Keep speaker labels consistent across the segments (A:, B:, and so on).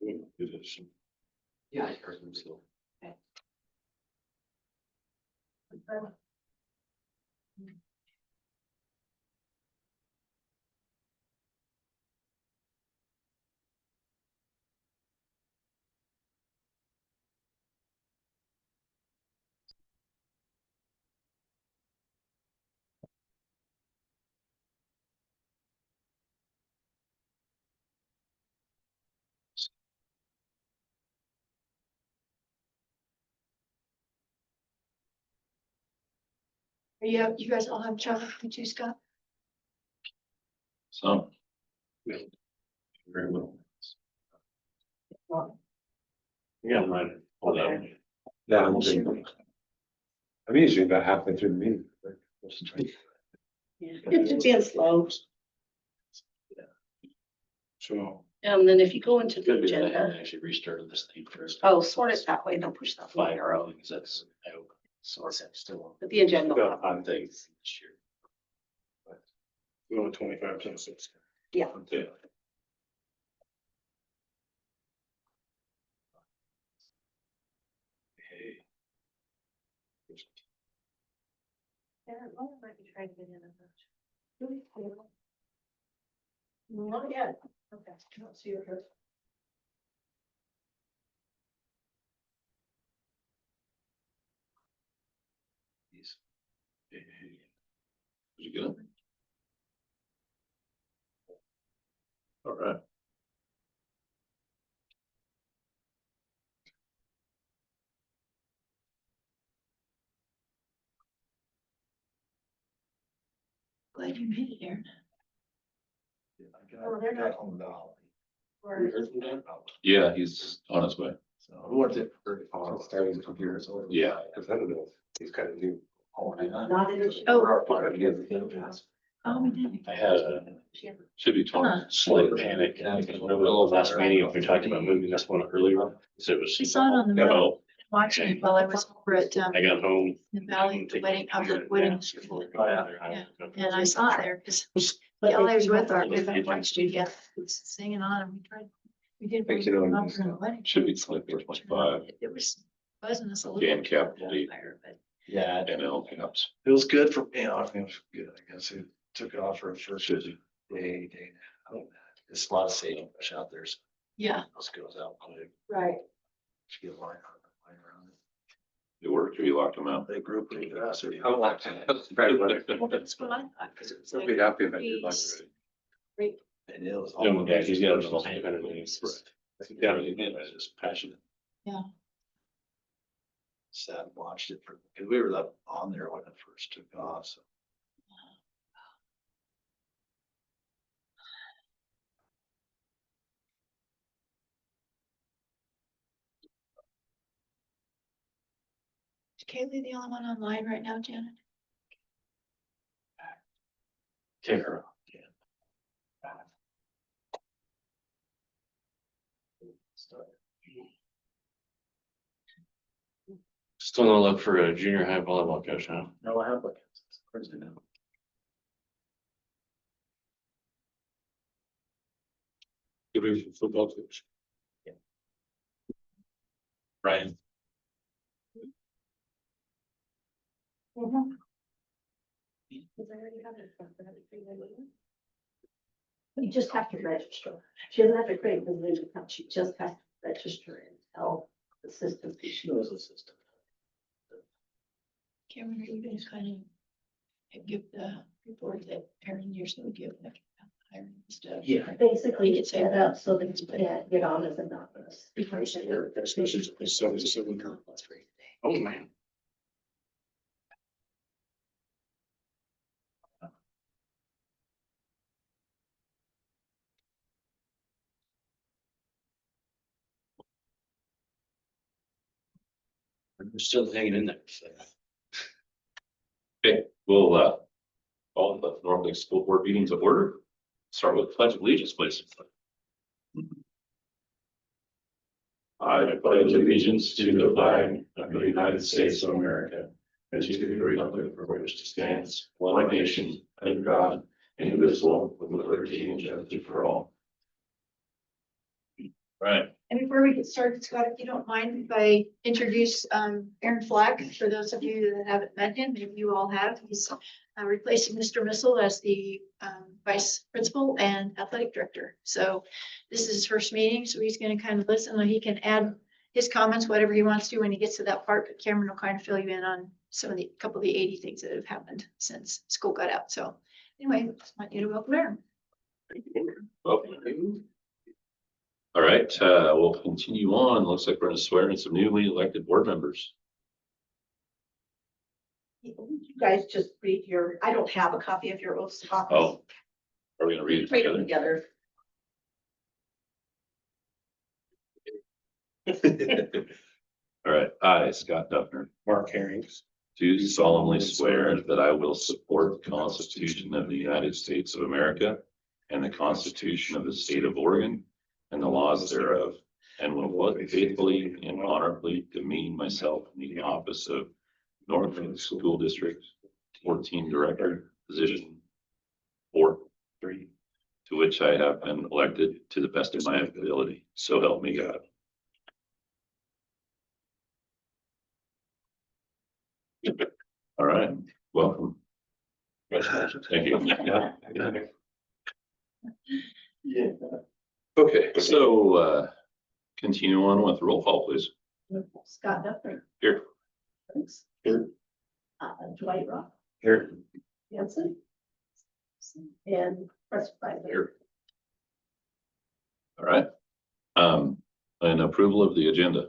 A: Yeah, I heard them still.
B: Yeah, you guys all have chocolate too, Scott?
A: Some. Very well. Yeah, mine. Hold on.
C: Yeah,
B: Sure.
C: I'm usually about halfway through the meeting.
D: It's just being slow.
C: So.
D: And then if you go into the
A: Could be that I
D: agenda,
A: actually restarted this thing first.
D: oh, sort it that way, don't push that
A: Fire
D: fire
A: out,
D: out.
A: because that's, I hope, so it's still on.
D: But the agenda, will
A: Got
D: have-
A: on things this year.
C: We went 25%.
D: yeah.
A: Yeah. Hey.
B: Might be trying to get in.
D: Not yet.
B: Okay, I don't see your first.
A: He's- Hey, hey. Did you get him? All right.
B: Glad you made it, Aaron.
C: Oh,
B: they're not- Or-
A: Yeah, he's on his way.
C: So what's it for? Starting the computer. So
A: Yeah.
C: Cause I don't know, he's kind of new.
D: Not in the.
B: Oh.
A: I
B: Oh, we did.
A: had should be
B: Huh.
A: slight panic. In the middle of last meeting, we talked about moving this one earlier. So it was.
B: She saw it on the road,
A: No,
B: watching it while I was over at,
A: I got home.
B: the Valley, the wedding, of the wedding school.
A: Yeah.
B: And I saw it there, because Kelly was with our, with our white studio, was singing on, and we tried, we did.
C: Thank you.
B: Come up for the wedding.
A: Should be slight 25.
B: It was buzzing us a little.
A: Jan capital D.
B: Fire, but
E: Yeah,
A: And L caps.
E: it was good for me. I mean, it was good. I guess it took it off for a first
A: Should
E: day. I don't know. There's a lot of safety push out there. So
B: yeah,
E: those goes out quick.
D: Right.
E: Should get a line around it.
A: It worked, or you locked him out.
E: They grew pretty fast.
C: I'm like, that's very funny.
B: well, that's what I thought, 'cause it was
C: So
B: like
C: be happy if I did like
B: Please.
C: it.
B: great.
E: And it was.
A: Yeah, yeah, he's got a little kind of things. Yeah, it's just passionate.
E: Sat and watched it for, because we were up on there when it first took off, so.
B: Is Kaylee the only one online right now, Janet?
A: Take her. Still gonna look for a junior high volleyball coach, huh?
E: No, I have like. Thursday now.
A: Give me a football coach.
E: Yeah.
A: Ryan.
D: You just have to register. She doesn't have to create the new account. She just has to register and tell the system.
E: She knows the system.
B: Cameron, are you gonna kind of give the report that Aaron usually would give after hiring and stuff?
E: Yeah.
D: Basically, it's set up so that you can't get on as anonymous.
A: Oh, man.
E: We're still hanging in there. So.
A: Okay, we'll, call the North School Board meetings to order. Start with pledge of allegiance, please. I pledge allegiance to the flag of the United States of America and to the republic for which it stands, one nation, under God, indivisible, with liberty and justice for all. Right.
B: And before we get started, Scott, if you don't mind, if I introduce Aaron Flack, for those of you that haven't met him, maybe you all have, he's replacing Mr. Missile as the vice principal and athletic director. So this is his first meeting, so he's gonna kind of listen, and he can add his comments, whatever he wants to when he gets to that part, but Cameron will kind of fill you in on some of the, couple of the 80 things that have happened since school got out. So anyway, just want you to welcome Aaron.
A: Welcome. All right, we'll continue on. Looks like we're gonna swear in some newly elected board members.
D: You guys just read your, I don't have a copy of your oaths of office.
A: Oh, are we gonna read it
D: Read them
A: together?
D: together.
A: All right, I, Scott Duffner,
C: Mark Herrings.
A: do solemnly swear that I will support the Constitution of the United States of America and the Constitution of the State of Oregon and the laws thereof, and will faithfully and honorably demean myself in the office of Northland School District 14 Director, position 4-3, to which I have been elected to the best of my ability. So help me God. All right, welcome. Thank you.
C: Yeah.
A: Okay, so continue on with roll call, please.
D: Scott Duffner.
A: Here.
D: Thanks.
C: Here.
D: Dwight Rock,
C: Here.
D: Hanson. And Russ Feiler.
A: Here. All right. And approval of the agenda.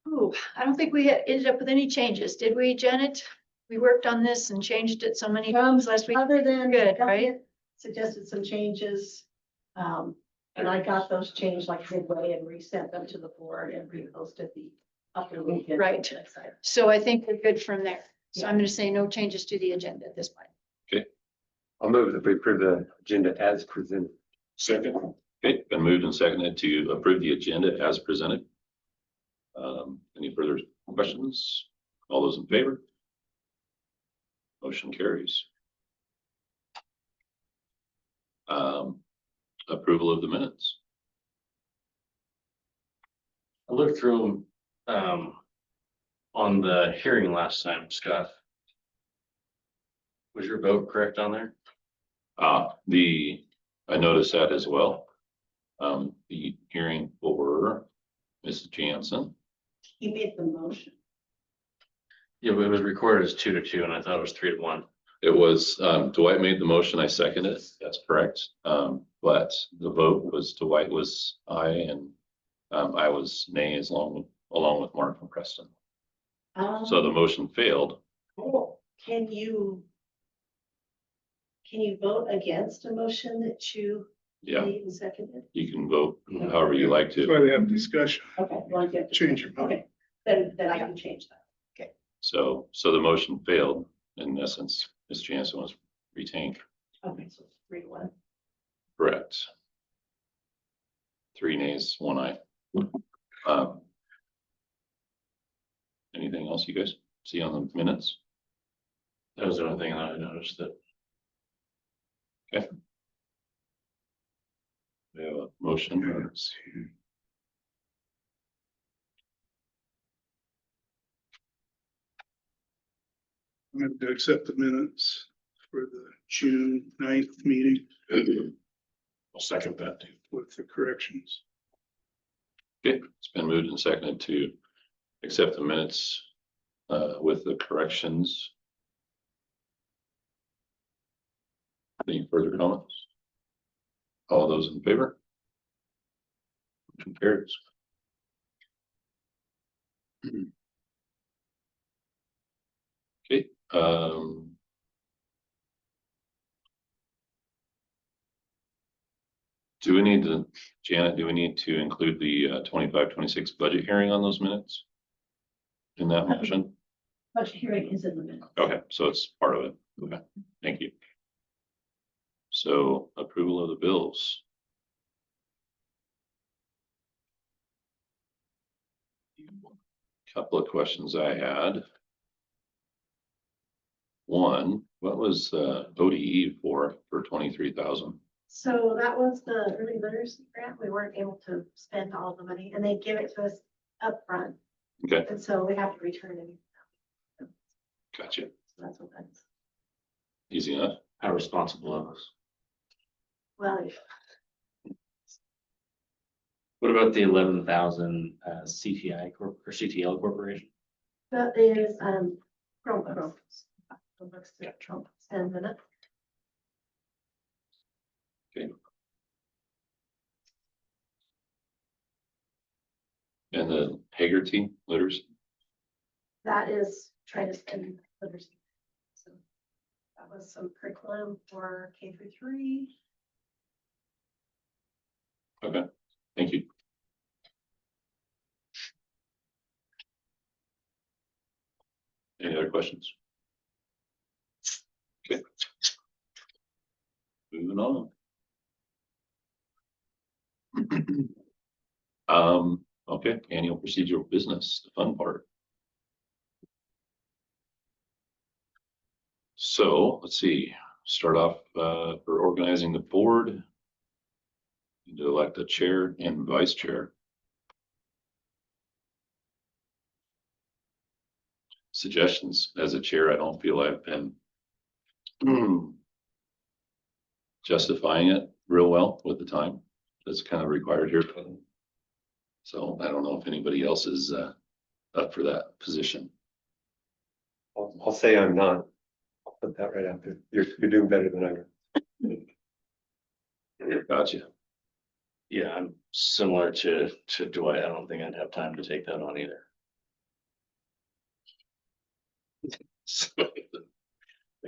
B: Oh, I don't think we ended up with any changes, did we, Janet? We worked on this and changed it so many times last week.
D: Other than.
B: Good, right?
D: Elliot Suggested some changes. And I got those changed like midway and resent them to the board and reposted the upper weekend.
B: Right.
D: website.
B: So I think we're good from there. So I'm gonna say no changes to the agenda at this point.
C: I'll move that we approve the agenda as presented.
A: Second. Okay, been moved and seconded to approve the agenda as presented. Any further questions? All those in favor? Motion carries. Approval of the minutes.
F: I looked through them, on the hearing last time, Scott. Was your vote correct on there?
A: I noticed that as well. The hearing for Mrs. Jansen.
D: You made the motion.
F: Yeah, but it was recorded as 2-2 and I thought it was 3-1.
A: It was, Dwight made the motion, I seconded it, that's correct. But the vote was Dwight was aye and I was nay along with Mark and Preston. So the motion failed.
D: Can you vote against a motion that you
A: Yeah,
D: made and seconded?
A: you can vote however you like
G: That's why
A: to.
G: they have discussion,
D: Okay, well, you have to
G: change your vote.
D: Okay, then I can change that.
A: So the motion failed. In essence, Ms. Jansen was retained.
D: Okay, so it's 3-1.
A: Correct. 3 nays, 1 aye. Anything else you guys see on the minutes?
F: That was the only thing that I noticed that.
A: We have a motion.
G: I'm going to accept the minutes for the June 9th meeting
A: I'll second that too.
G: with the corrections.
A: Okay, it's been moved and seconded to accept the minutes with the corrections. Any further comments? All those in favor? Motion carries. Okay, do we need to, Janet, do we need to include the 25-26 budget hearing on those minutes? In that motion?
D: Budget hearing is in the minute.
A: Okay, so it's part of it. Okay, thank you. So approval of the bills. Couple of questions I had. One, what was ODE for 23,000?
D: So that was the early literacy grant. We weren't able to spend all the money and they give it to us upfront.
A: Okay,
D: And so we have to return it.
A: gotcha.
D: So that's what that's,
A: Easy enough.
F: How responsible of us.
D: well,
F: What about the 11,000 CTI or CTL Corporation?
D: that is, Chromebooks. Chromebooks to Trump 10 minutes.
A: And the Hagerty literacy,
D: That is trying to spend literacy. So that was some curriculum for K-3.
A: okay, thank you. Any other questions? Okay. Moving on. Okay, annual procedural business, the fun part. So let's see, start off for organizing the board. Need to elect a chair and vice chair. Suggestions as a chair, I don't feel I've been justifying it real well with the time that's kind of required here. So I don't know if anybody else is up for that position.
C: I'll say I'm not. I'll put that right out there. You're doing better than I am.
A: Gotcha.
F: Yeah, I'm similar to Dwight. I don't think I'd have time to take that on either.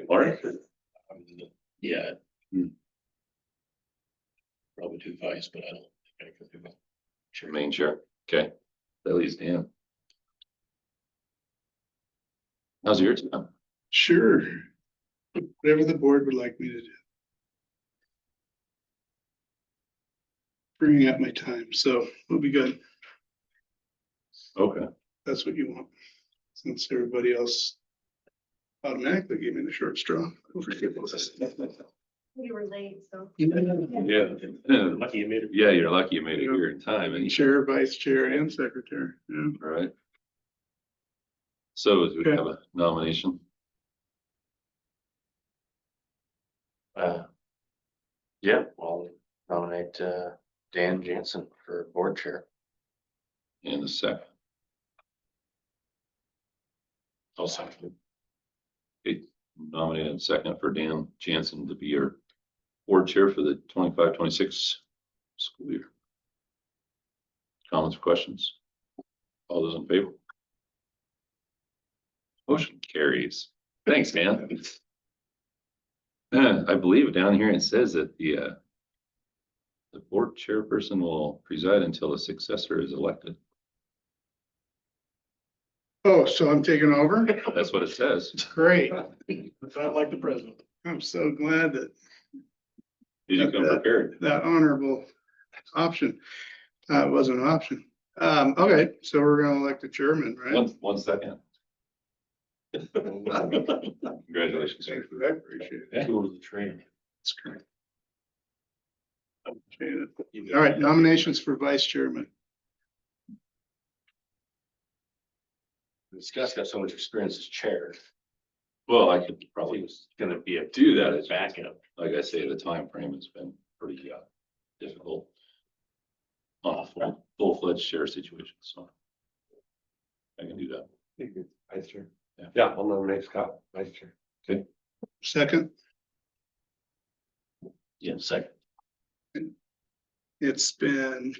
A: Mark?
F: Yeah.
A: Hmm.
F: Probably do vice, but I don't think I could do that.
A: Chair, main chair. Okay. That leaves Dan. How's your time?
G: Sure. Whatever the board would like me to do. Bringing up my time, so we'll be good.
A: Okay.
G: That's what you want. Since everybody else automatically gave me the short straw.
D: We were late, so.
A: Yeah.
F: Lucky you made it.
A: Yeah, you're lucky you made it here in time. And
G: Chair, vice chair, and secretary. Yeah.
A: all right. So do we
G: Okay.
A: have a nomination?
F: Yeah, I'll nominate Dan Jansen for board chair.
A: In a second.
F: I'll second.
A: Okay, nominated second for Dan Jansen to be your board chair for the 25-26 school year. Comments or questions? All those in favor? Motion carries. Thanks, Dan. I believe down here it says that the board chairperson will preside until a successor is elected.
G: Oh, so I'm taking over?
A: That's what it says.
G: Great.
E: Not like the president.
G: I'm so glad that
A: Did you come prepared?
G: that honorable option wasn't an option. Okay, so we're gonna elect a chairman, right?
A: One second. Congratulations, sir.
G: Thanks for that. Appreciate it.
F: Tour of the train.
G: That's great. Appreciate it. All right, nominations for vice chairman.
F: Scott's got so much experience as chair.
A: Well, I could
F: He
A: probably
F: was gonna be a
A: do that as
F: backup.
A: like I say, the time frame has been pretty difficult. On a full-fledged share situation, so. I can do that.
C: Vice chair.
A: Yeah.
C: Yeah, I'll nominate Scott, vice chair.
G: Second,
F: Yeah, second.
G: it's been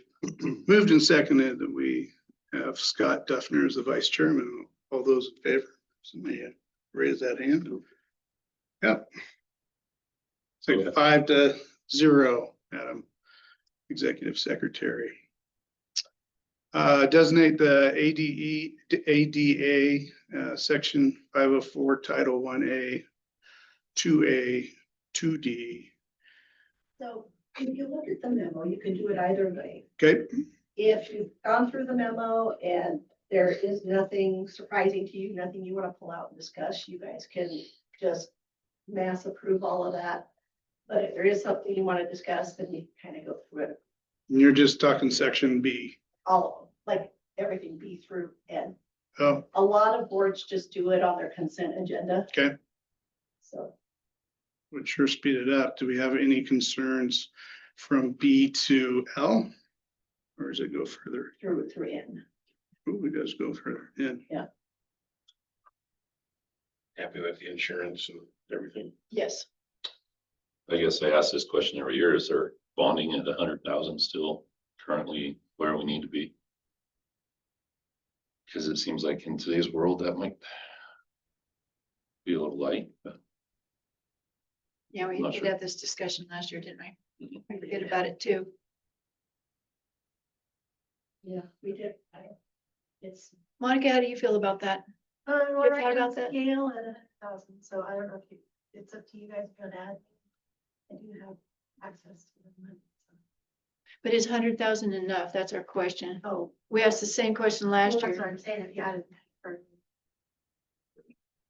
G: moved and seconded that we have Scott Duffner as the vice chairman. All those in favor, somebody raise that hand. Yep. So
A: Okay.
G: 5-0, Adam, executive secretary. Designate the ADA, section 504, title 1A, 2A, 2D.
D: So if you look at the memo, you can do it either way.
G: Okay,
D: If you've gone through the memo and there is nothing surprising to you, nothing you want to pull out and discuss, you guys can just mass approve all of that. But if there is something you want to discuss, then you kind of go through it,
G: And you're just talking section B.
D: all of them, like everything B through N.
G: Oh,
D: A lot of boards just do it on their consent agenda.
G: okay,
D: So
G: would sure speed it up. Do we have any concerns from B to L? Or does it go further?
D: through N.
G: Oh, it does go further in.
F: Happy with the insurance and everything.
B: Yes.
A: I guess I ask this question every year, is there bonding at 100,000 still currently where we need to be? Cause it seems like in today's world, that might be a little light, but
B: Yeah, we
A: Not
B: did
A: sure.
B: have this discussion last year, didn't we?
A: Mhm.
B: I forget about it too.
D: Yeah, we did. It's.
B: Monica, how do you feel about that?
H: Well,
B: Your
H: right
B: thought
H: now
B: about that?
H: scale at 100,000, so I don't know if you, it's up to you guys to add. I do have access to the money.
B: But is 100,000 enough? That's our question.
H: Oh,
B: We asked the same question
H: well,
B: last
H: that's what
B: year.
H: I'm saying, if you added. or-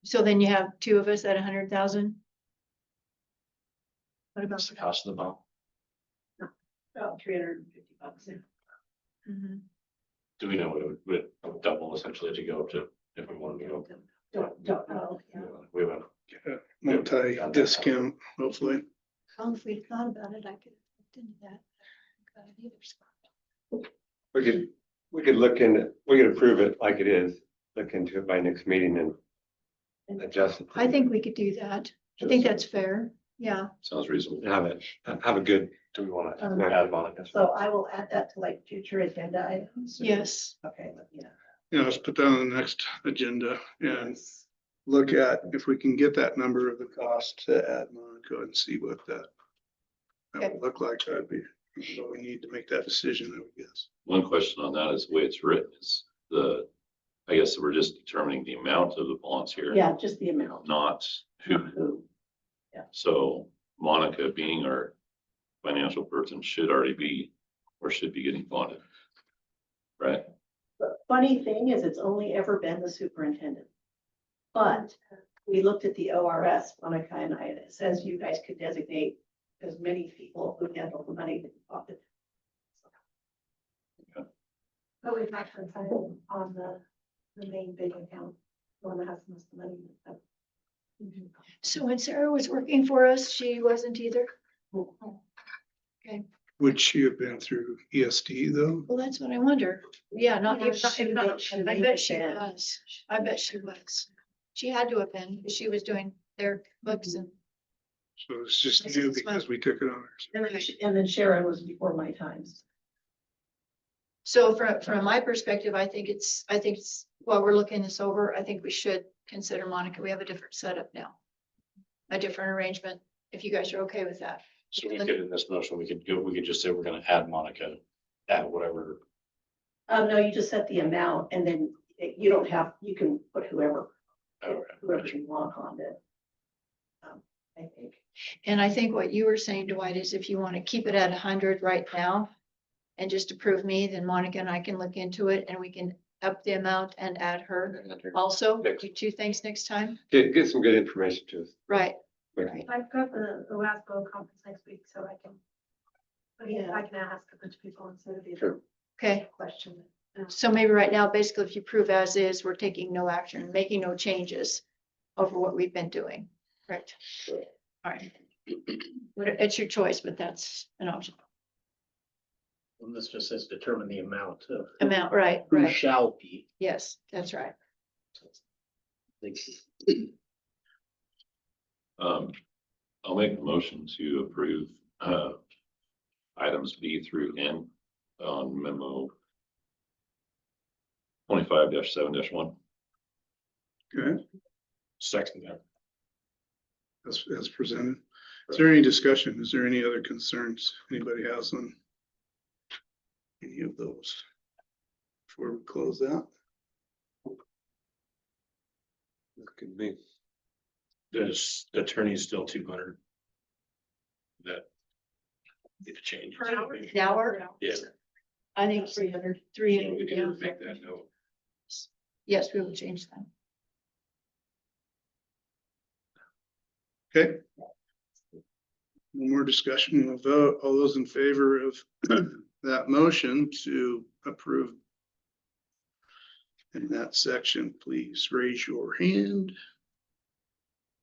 B: So then you have two of us at 100,000? What about?
F: What's the cost of the bond?
D: About $350.
B: Mhm.
F: Do we know what it would double essentially to go to, if we wanted to go?
D: Don't know. Yeah.
F: We haven't.
G: Multi-discount, hopefully.
B: Well, if we'd thought about it, I could have looked into that. Got it either, Scott.
C: We could look in, we could approve it like it is, look into it by next meeting and adjust it.
B: I think we could do that. I think that's fair. Yeah.
A: sounds reasonable.
C: Have a good,
F: Do we want to
D: Um,
F: add Monica?
D: So I will add that to like future agenda items.
B: Yes.
D: Okay, let me.
G: Yeah, let's put that on the next agenda and look at if we can get that number of the cost to add Monaco and see what that would look like. That'd be, what we need to make that decision, I would guess.
A: One question on that is the way it's written is I guess we're just determining the amount of the bonds here.
D: Yeah, just the amount.
A: Not who.
D: Who.
A: So Monica being our financial person should already be, or should be getting bonded. Right?
D: The funny thing is, it's only ever been the superintendent. But we looked at the ORS, Monica and I, and it says you guys could designate as many people who handle the money that you bought it.
H: But we've actually put it on the main big account, the one that has most of the money.
B: So when Sarah was working for us, she wasn't either.
G: Would she have been through ESD though?
B: Well, that's what I wonder. Yeah, not,
D: Yeah,
B: if not,
D: she
B: if not,
D: may-
B: I bet she
D: been.
B: was. I bet she was. She had to have been, because she was doing their books and.
G: So it's just new because we took it on ours.
D: And then Sharon was before my times.
B: So from my perspective, I think it's, while we're looking this over, I think we should consider Monica. We have a different setup now. A different arrangement, if you guys are okay with that.
F: So we could, in this motion, we could just say we're gonna add Monica at whatever.
D: No, you just set the amount and then you don't have, you can put whoever you want on it. I think.
B: And I think what you were saying, Dwight, is if you want to keep it at 100 right now and just approve me, then Monica and I can look into it and we can up the amount and add her also. Do two things next time.
C: get some good information to us.
B: Right.
C: Quickly.
H: I've got the WASBO conference next week, so I can.
D: Yeah.
H: I can ask a bunch of people instead of the
C: Sure.
B: Okay.
H: question.
B: So maybe right now, basically, if you prove as is, we're taking no action, making no changes over what we've been doing. Correct. All right. It's your choice, but that's an option.
E: And this just says determine the amount of.
B: Amount, right,
E: Who
B: right.
E: shall be.
B: Yes, that's right.
A: I'll make a motion to approve, items B through N on memo 25-7-1.
G: Okay,
F: Second that.
G: as presented. Is there any discussion? Is there any other concerns anybody has on any of those? Before we close out?
C: Look at me.
F: Does the attorney still 200? That. If change.
H: Per hour?
B: An hour?
F: Yeah.
B: I think 300.
F: We
B: 300,
F: can
B: yeah.
F: make that note.
B: Yes, we will change that.
G: Okay. No more discussion, we'll vote. All those in favor of that motion to approve in that section, please raise your hand.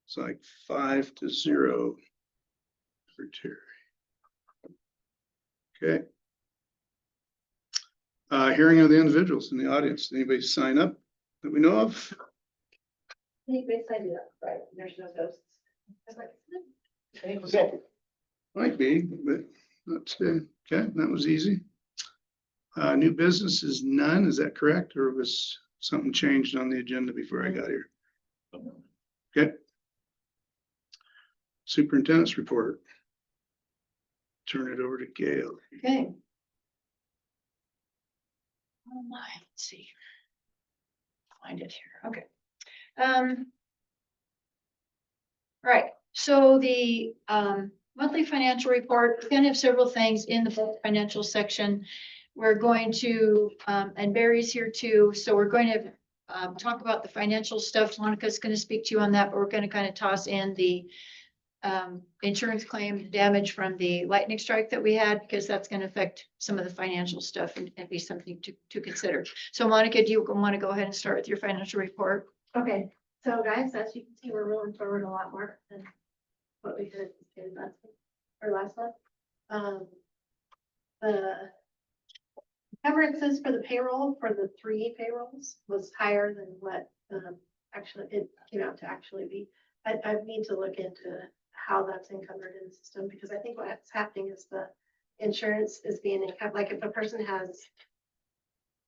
G: It's like 5-0 for Terry. Okay. Hearing of the individuals in the audience. Anybody sign up that we know of?
D: I think they signed it up, right? There's no ghosts.
G: Might be, but not today. Okay, that was easy. New business is none, is that correct? Or was something changed on the agenda before I got here? Okay. Superintendent's report. Turn it over to Gail.
B: Okay. Oh my, let's see. Find it here, okay. Right, so the monthly financial report, we kind of have several things in the financial section. We're going to, and Barry's here too, so we're going to talk about the financial stuff. Monica's going to speak to you on that, but we're going to kind of toss in the insurance claim damage from the lightning strike that we had, because that's going to affect some of the financial stuff and be something to consider. So Monica, do you want to go ahead and start with your financial report?
H: Okay, so guys, as you can see, we're rolling forward a lot more than what we did in last week or last month. The encumbrances for the payroll for the 3 payrolls was higher than what actually it came out to actually be. I need to look into how that's encumbered in the system, because I think what's happening is the insurance is being encumbered. Like if a person has,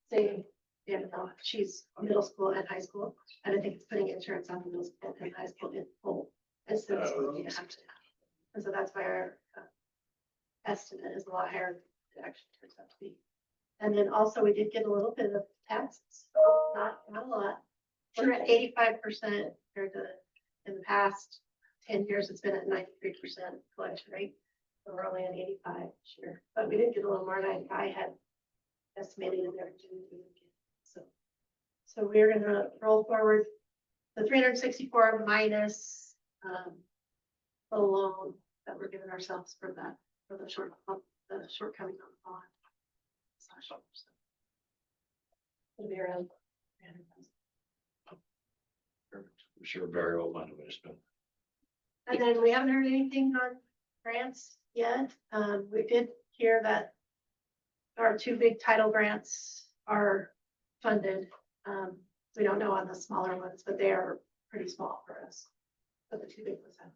H: say, you know, she's middle school and high school, and I think it's putting insurance on the middle school and high school in full instead of school you have to. And so that's why our estimate is a lot higher than it actually turns out to be. And then also we did get a little bit of taxes, not a lot. We're at 85% compared to in the past 10 years, it's been at 93% collection rate. So we're only at 85 this year, but we did get a little more than I had estimated in there. So we're gonna roll forward the 364 minus the loan that we're giving ourselves for that, for the shortcoming on the bond. It'll be around 300,000.
F: I'm sure Barry will find a way to spend.
H: And then we haven't heard anything on grants yet. We did hear that our 2 big title grants are funded. We don't know on the smaller ones, but they are pretty small for us. But the 2 big ones have.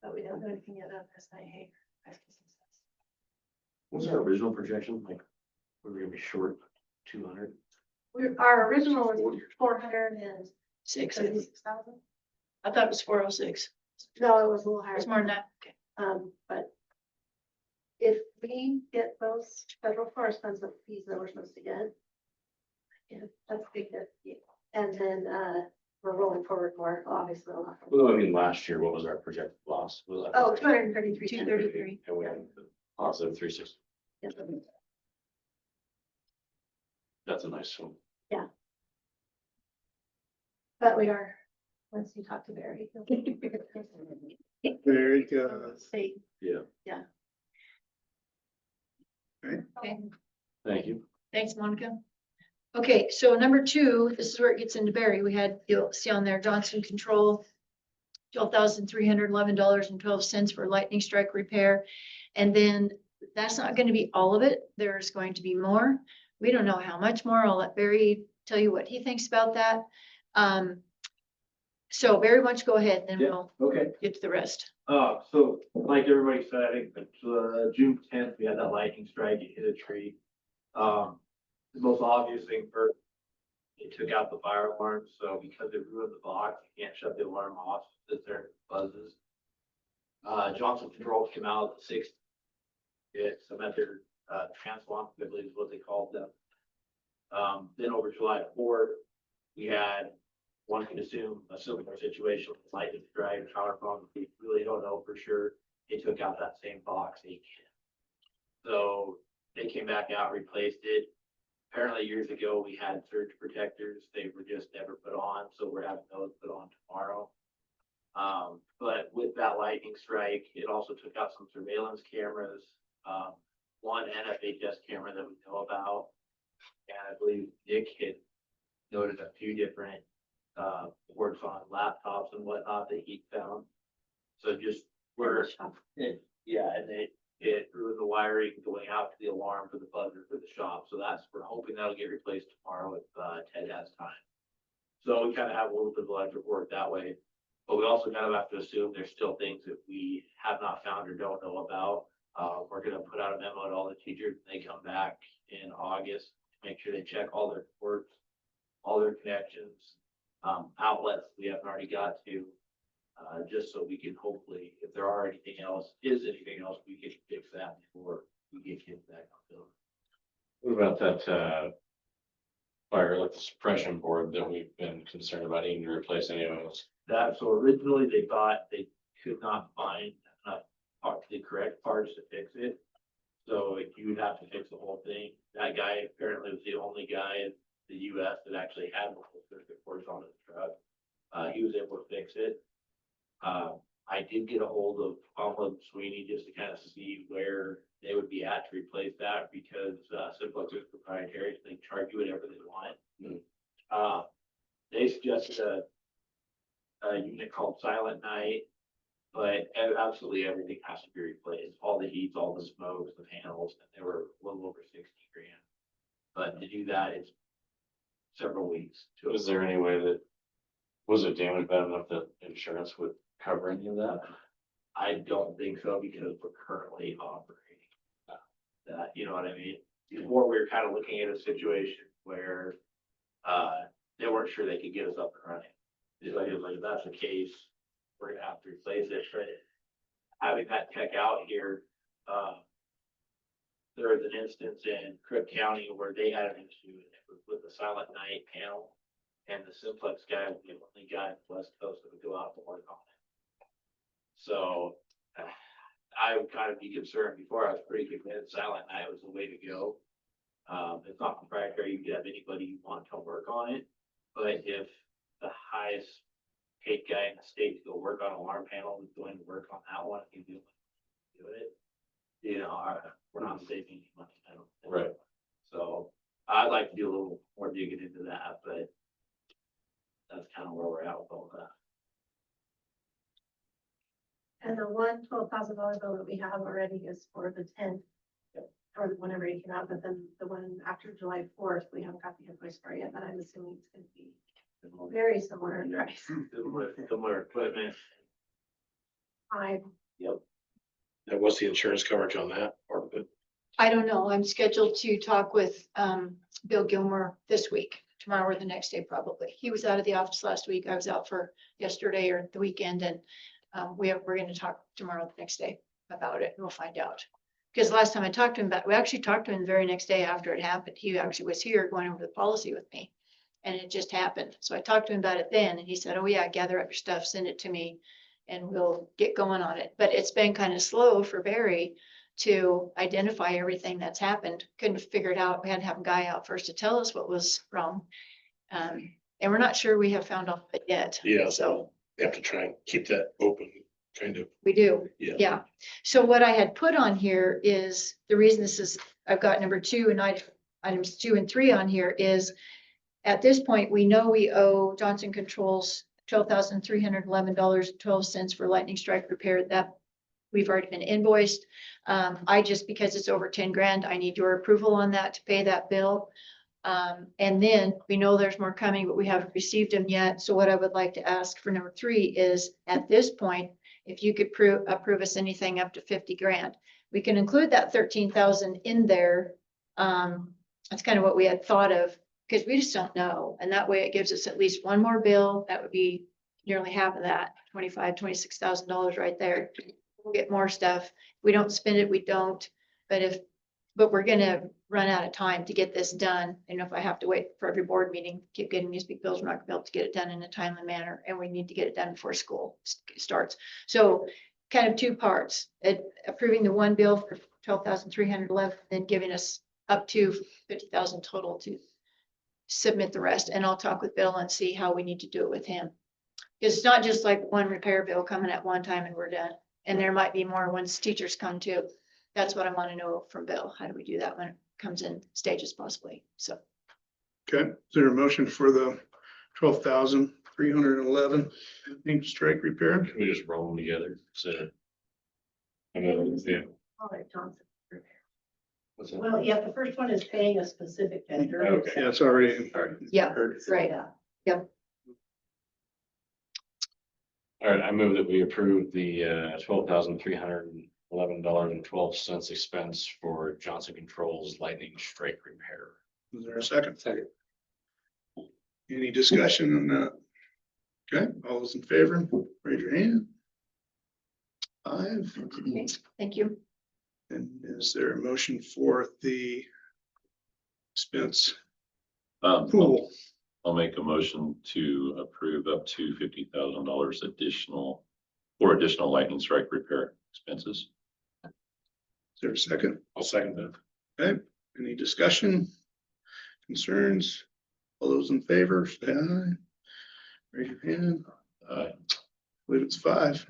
H: But we don't know anything yet on SIA.
F: What was our original projection? Like, we were gonna be short 200.
H: Our original was 436,000.
B: 6. I thought it was 406.
H: No, it was a little higher.
B: It's more than that. Okay.
H: But if we get those federal forest funds, the fees that we're supposed to get, yeah, that's a big hit. Yeah. And then we're rolling forward more, obviously.
F: Well, I mean, last year, what was our projected loss? Was that?
H: Oh, 233.
B: 233.
F: And we had a positive 360.
H: Yeah.
F: That's a nice one.
H: But we are, once you talk to Barry.
G: There you go.
H: Say,
F: Yeah.
B: Okay.
F: Thank you.
B: Thanks, Monica. Okay, so number 2, this is where it gets into Barry. We had, you'll see on there, Johnson Control, $12,311.12 for lightning strike repair. And then that's not going to be all of it. There's going to be more. We don't know how much more. I'll let Barry tell you what he thinks about that. So Barry, why don't you go ahead, then
I: Yeah.
B: we'll
I: Okay,
B: get to the rest.
I: so like everybody said, I think that June 10th, we had that lightning strike, it hit a tree. The most obvious thing first, it took out the fire alarm, so because it ruined the box, you can't shut the alarm off, sits there, buzzes. Johnson Controls came out the 6th. It's a method, transform, I believe is what they called them. Then over July 4th, we had, one can assume a similar situation with lightning strike, power phone, we really don't know for sure. They took out that same box again. So they came back out, replaced it. Apparently years ago, we had surge protectors. They were just never put on, so we're having those put on tomorrow. But with that lightning strike, it also took out some surveillance cameras, one NFHS camera that we know about. And I believe Nick had noted a few different, ports on laptops and whatnot that he found. So just we're, yeah, and it ruined the wiring going out to the alarm for the buzzer for the shop. So we're hoping that'll get replaced tomorrow if Ted has time. So we kind of have a little bit of electric work that way. But we also kind of have to assume there's still things that we have not found or don't know about. We're gonna put out a memo to all the teachers when they come back in August to make sure they check all their ports, all their connections, outlets we haven't already got to. Just so we can hopefully, if there are anything else, we can fix that before we get kids back on field.
F: What about that, fire, like the suppression board that we've been concerned about needing to replace any of those?
I: So originally they thought they could not find the correct parts to fix it. So you would have to fix the whole thing. That guy apparently was the only guy in the US that actually had the whole circuit boards on his truck. He was able to fix it. I did get a hold of Alma Sweeney just to kind of see where they would be at to replace that because Simplex is proprietary, so they charge you whatever they want. They suggested a unit called Silent Night, but absolutely everything has to be replaced. All the heats, all the smokes, the panels, and they were a little over 60 grand. But to do that, it's several weeks.
F: Was there any way that, was it damaged bad enough that insurance would cover any of that?
I: I don't think so because we're currently operating that, you know what I mean? Before we were kind of looking at a situation where they weren't sure they could get us up and running. It's like, if that's the case, we're gonna have to replace it. But having that tech out here, there was an instance in Cribb County where they had an issue with the Silent Night panel. And the Simplex guy was the only guy on the West Coast that would go out to work on it. So I would kind of be concerned before. I was pretty convinced Silent Night was the way to go. It's not proprietary. You can have anybody you want to work on it. But if the highest paid guy in the state to go work on alarm panel is going to work on that one, he's doing it, you know, we're not saving any money. I don't think.
F: Right.
I: So I'd like to do a little more digging into that, but that's kind of where we're at with all that.
H: And the $12,000 bill that we have already is for the 10th. Or whenever you came out, but then the one after July 4th, we haven't got the invoice for yet, but I'm assuming it's gonna be very similar in price.
I: Similar equipment.
F: And what's the insurance coverage on that part of it?
B: I don't know. I'm scheduled to talk with Bill Gilmore this week, tomorrow or the next day probably. He was out of the office last week. I was out for yesterday or the weekend and we're going to talk tomorrow, the next day about it and we'll find out. Because last time I talked to him we actually talked to him the very next day after it happened. He actually was here going over the policy with me and it just happened. So I talked to him about it then and he said, oh yeah, gather up your stuff, send it to me and we'll get going on it. But it's been kind of slow for Barry to identify everything that's happened. Couldn't figure it out. We had to have a guy out first to tell us what was wrong. And we're not sure we have found out it yet.
J: Yeah,
B: So
J: you have to try and keep that open, kind of.
B: we do.
J: Yeah.
B: Yeah. So what I had put on here is the reason this is, I've got number 2 and items 2 and 3 on here is at this point, we know we owe Johnson Controls $12,311.12 for lightning strike repair. That we've already been invoiced. Because it's over 10 grand, I need your approval on that to pay that bill. And then we know there's more coming, but we haven't received them yet. So what I would like to ask for number 3 is at this point, if you could approve us anything up to 50 grand, we can include that 13,000 in there. That's kind of what we had thought of because we just don't know. And that way it gives us at least one more bill. That would be nearly half of that, $26,000 right there. We'll get more stuff. If we don't spend it, we don't. But we're gonna run out of time to get this done. And if I have to wait for every board meeting, keep getting these big bills, we're not gonna be able to get it done in a timely manner. And we need to get it done before school starts. So kind of 2 parts, approving the one bill for $12,311, then giving us up to 50,000 total to submit the rest. And I'll talk with Bill and see how we need to do it with him. It's not just like one repair bill coming at one time and we're done. And there might be more once teachers come too. That's what I want to know from Bill. How do we do that when it comes in stages possibly? So,
G: Okay, is there a motion for the 12,311 ink strike repair?
F: Can we just roll them together? So. I mean, yeah.
D: All right, Johnson.
F: What's that?
D: Well, yeah, the first one is paying a specific vendor.
F: Okay.
G: Yeah, it's already.
B: yeah, right.
D: Yeah.
F: All right, I move that we approve the $12,311.12 expense for Johnson Controls lightning strike repair.
G: Is there a second? Second. Any discussion on that? Okay, all those in favor, raise your hand. 5.
B: Okay, thank you.
G: And is there a motion for the expense
A: Um,
G: pool?
A: I'll make a motion to approve up to $50,000 additional for additional lightning strike repair expenses.
G: Is there a second?
F: I'll second that.
G: Okay, any discussion? Concerns? All those in favor, say aye. Raise your hand. I believe it's 5.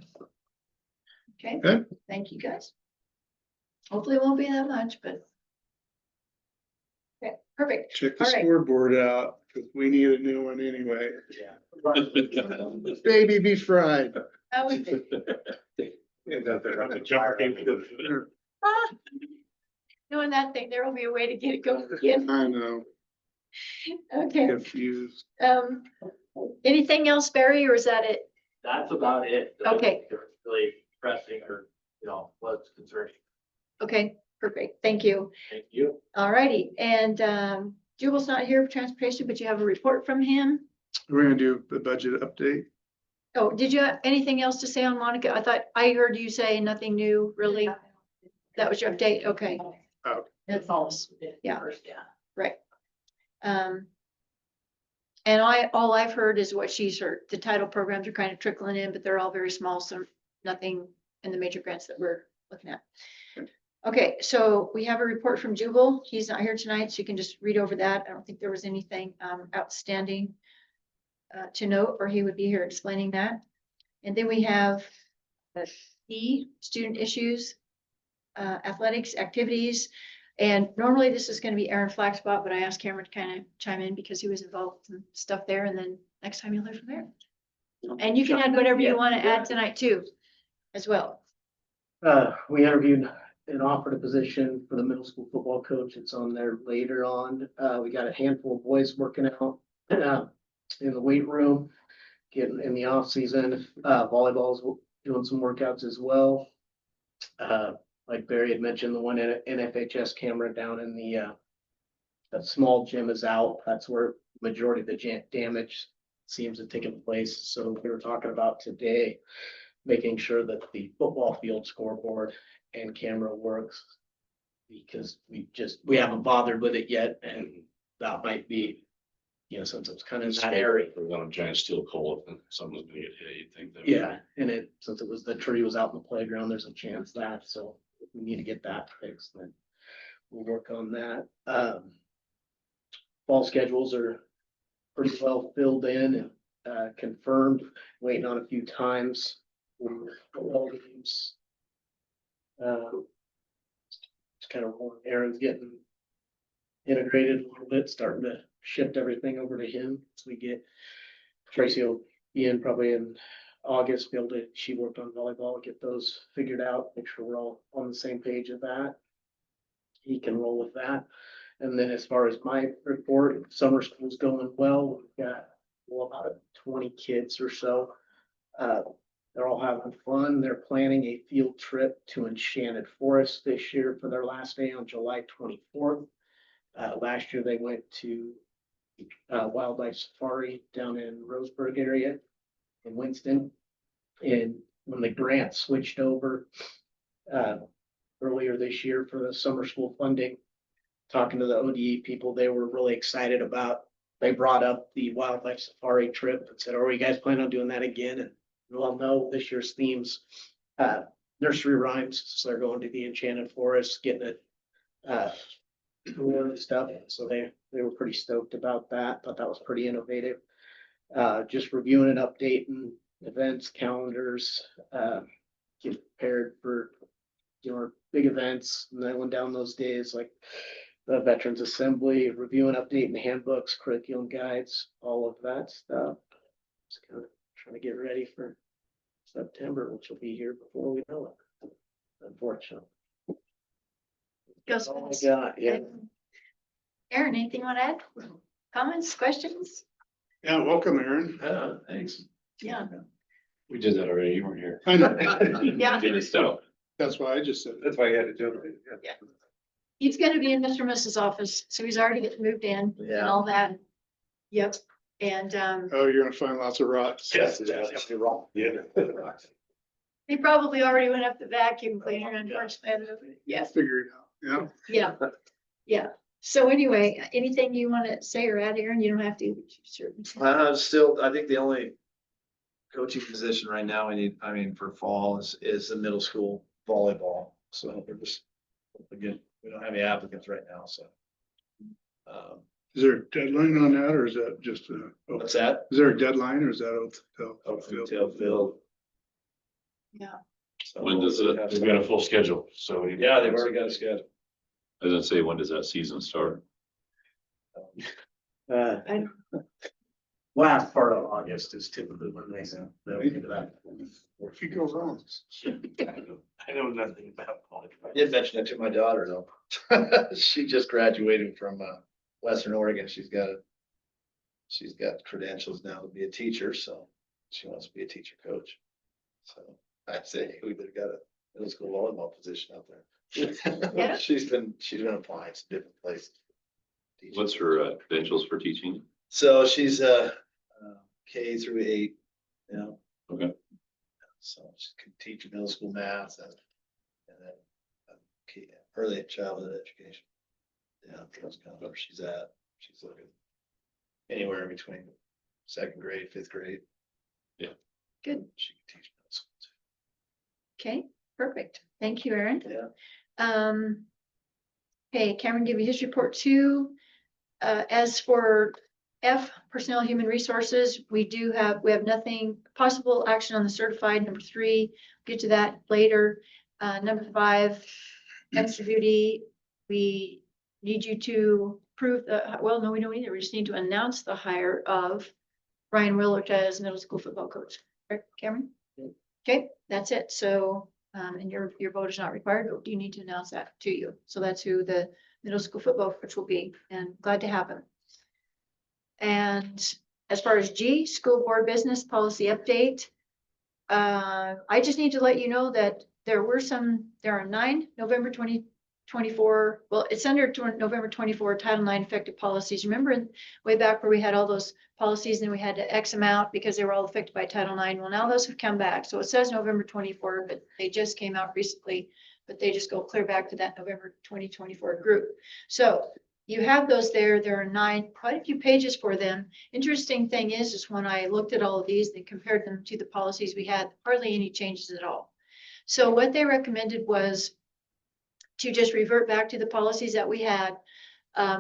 B: Okay,
G: Okay.
B: thank you guys. Hopefully it won't be that much, but. Okay, perfect.
G: Check the
B: All right.
G: scoreboard out, because we need a new one anyway.
E: Yeah.
G: Baby be fried.
B: That was- Knowing that thing, there will be a way to get it going again.
G: I know,
B: Okay,
G: confused.
B: anything else, Barry, or is that it?
I: That's about it. that I
B: Okay.
I: think are Really pressing or, what's concerning.
B: Okay, perfect. Thank you.
I: Thank you.
B: Alrighty, and Jubal's not here for transportation, but you have a report from him.
G: We're gonna do the budget update.
B: Oh, did you have anything else to say on Monica? I thought I heard you say nothing new, really. That was your update, okay.
G: Oh.
D: That's all.
B: Yeah.
D: First, yeah.
B: Right. And all I've heard is what she's heard. The title programs are kind of trickling in, but they're all very small, so nothing in the major grants that we're looking at. Okay, so we have a report from Jubal. He's not here tonight, so you can just read over that. I don't think there was anything outstanding to note, or he would be here explaining that. And then we have E, student issues, athletics, activities. And normally this is gonna be Aaron Flaxbot, but I asked Cameron to kind of chime in because he was involved in stuff there, and then next time you'll hear from Aaron. And you can add whatever you want to add tonight too, as well.
K: We interviewed and offered a position for the middle school football coach. It's on there later on. We got a handful of boys working out in the weight room, getting in the off season. Volleyball's doing some workouts as well. Like Barry had mentioned, the one NFHS camera down in the that small gym is out. That's where majority of the damage seems to have taken place. So we were talking about today, making sure that the football field scoreboard and camera works. Because we haven't bothered with it yet, and that might be, since it's kind of in that area.
F: We're on a giant steel pole, if someone's gonna get hit, you'd think that.
K: Yeah, and since it was, the tree was out in the playground, there's a chance that, so we need to get that fixed, then we'll work on that. Fall schedules are pretty well filled in and confirmed, waiting on a few times for football games. It's kind of Aaron's getting integrated a little bit, starting to shift everything over to him. So we get Tracy will be in probably in August, she worked on volleyball, get those figured out, make sure we're all on the same page of that. He can roll with that. And then as far as my report, summer school's going well. We've got about 20 kids or so. They're all having fun. They're planning a field trip to Enchanted Forest this year for their last day on July 24th. Last year they went to wildlife safari down in Roseburg area in Winston. And when the grant switched over earlier this year for the summer school funding, talking to the ODE people, they were really excited about, they brought up the wildlife safari trip and said, are you guys planning on doing that again? And well, no, this year's themes, nursery rhymes. So they're going to the Enchanted Forest, getting it and stuff. So they were pretty stoked about that. Thought that was pretty innovative. Just reviewing and updating events, calendars, get prepared for your big events, and then down those days, like the Veterans Assembly, reviewing, updating handbooks, curriculum guides, all of that stuff. Just kind of trying to get ready for September, which will be here before we know it, unfortunately.
B: Goes
K: That's all I
B: fast.
K: got, yeah.
B: Aaron, anything you want to add? Comments, questions?
G: Yeah, welcome, Aaron.
A: Thanks.
B: Yeah.
F: We did that already. You weren't here.
G: I know.
B: Yeah.
A: Get it out.
G: That's why I just said it.
C: That's why you had to do it.
B: Yeah. He's gonna be in Mr. and Mrs. office, so he's already getting moved in and
E: Yeah.
B: all that. Yep, and
G: Oh, you're gonna find lots of rocks.
E: Yes, you're wrong.
C: Yeah.
B: he probably already went up the vacuum cleaner, unfortunately. Yes,
G: Figure it out, yeah.
B: yeah, yeah. So anyway, anything you want to say or add, Aaron? You don't have to, but you certainly can.
E: Still, I think the only coaching position right now we need, I mean, for fall is the middle school volleyball. So we're just, again, we don't have any applicants right now, so.
G: Is there a deadline on that, or is that just,
E: What's that?
G: is there a deadline, or is that?
E: Until filled.
B: Yeah,
E: So
A: When does it-
F: We've got a full schedule, so.
E: Yeah, they've already got a schedule.
A: I was gonna say, when does that season start?
K: Last part of August is typically when they'll get to that.
G: If you go wrong.
K: I know nothing about volleyball.
E: I did mention it to my daughter though. She just graduated from Western Oregon. She's got credentials now to be a teacher, so she wants to be a teacher coach. So I say we could have got a middle school volleyball position out there.
B: Yeah.
E: She's been applying to different places.
A: What's her credentials for teaching?
E: So she's K through 8, you know.
A: Okay.
E: So she can teach middle school math and then early childhood education. Yeah, that's kind of where she's at. She's looking anywhere in between 2nd grade, 5th grade.
A: Yeah.
B: good.
E: She can teach middle school too.
B: Okay, perfect. Thank you, Aaron.
E: Yeah.
B: Okay, Cameron, give you his report too. As for F, personnel human resources, we have nothing, possible action on the certified. Number 3, get to that later. Number 5, extra duty, we need you to prove no, we don't either. We just need to announce the hire of Ryan Willard as middle school football coach. Correct, Cameron? Okay, that's it. So, and your vote is not required, but you need to announce that to you. So that's who the middle school football coach will be, and glad to have him. And as far as G, school board business policy update, I just need to let you know that there are 9 November 2024, well, it's under November 24 Title IX effective policies. Remember way back where we had all those policies and we had to X them out because they were all affected by Title IX. Well, now those have come back. So it says November 24, but they just came out recently, but they just go clear back to that November 2024 group. So you have those there. There are 9, quite a few pages for them. Interesting thing is when I looked at all of these and compared them to the policies we had, hardly any changes at all. So what they recommended was to just revert back to the policies that we had,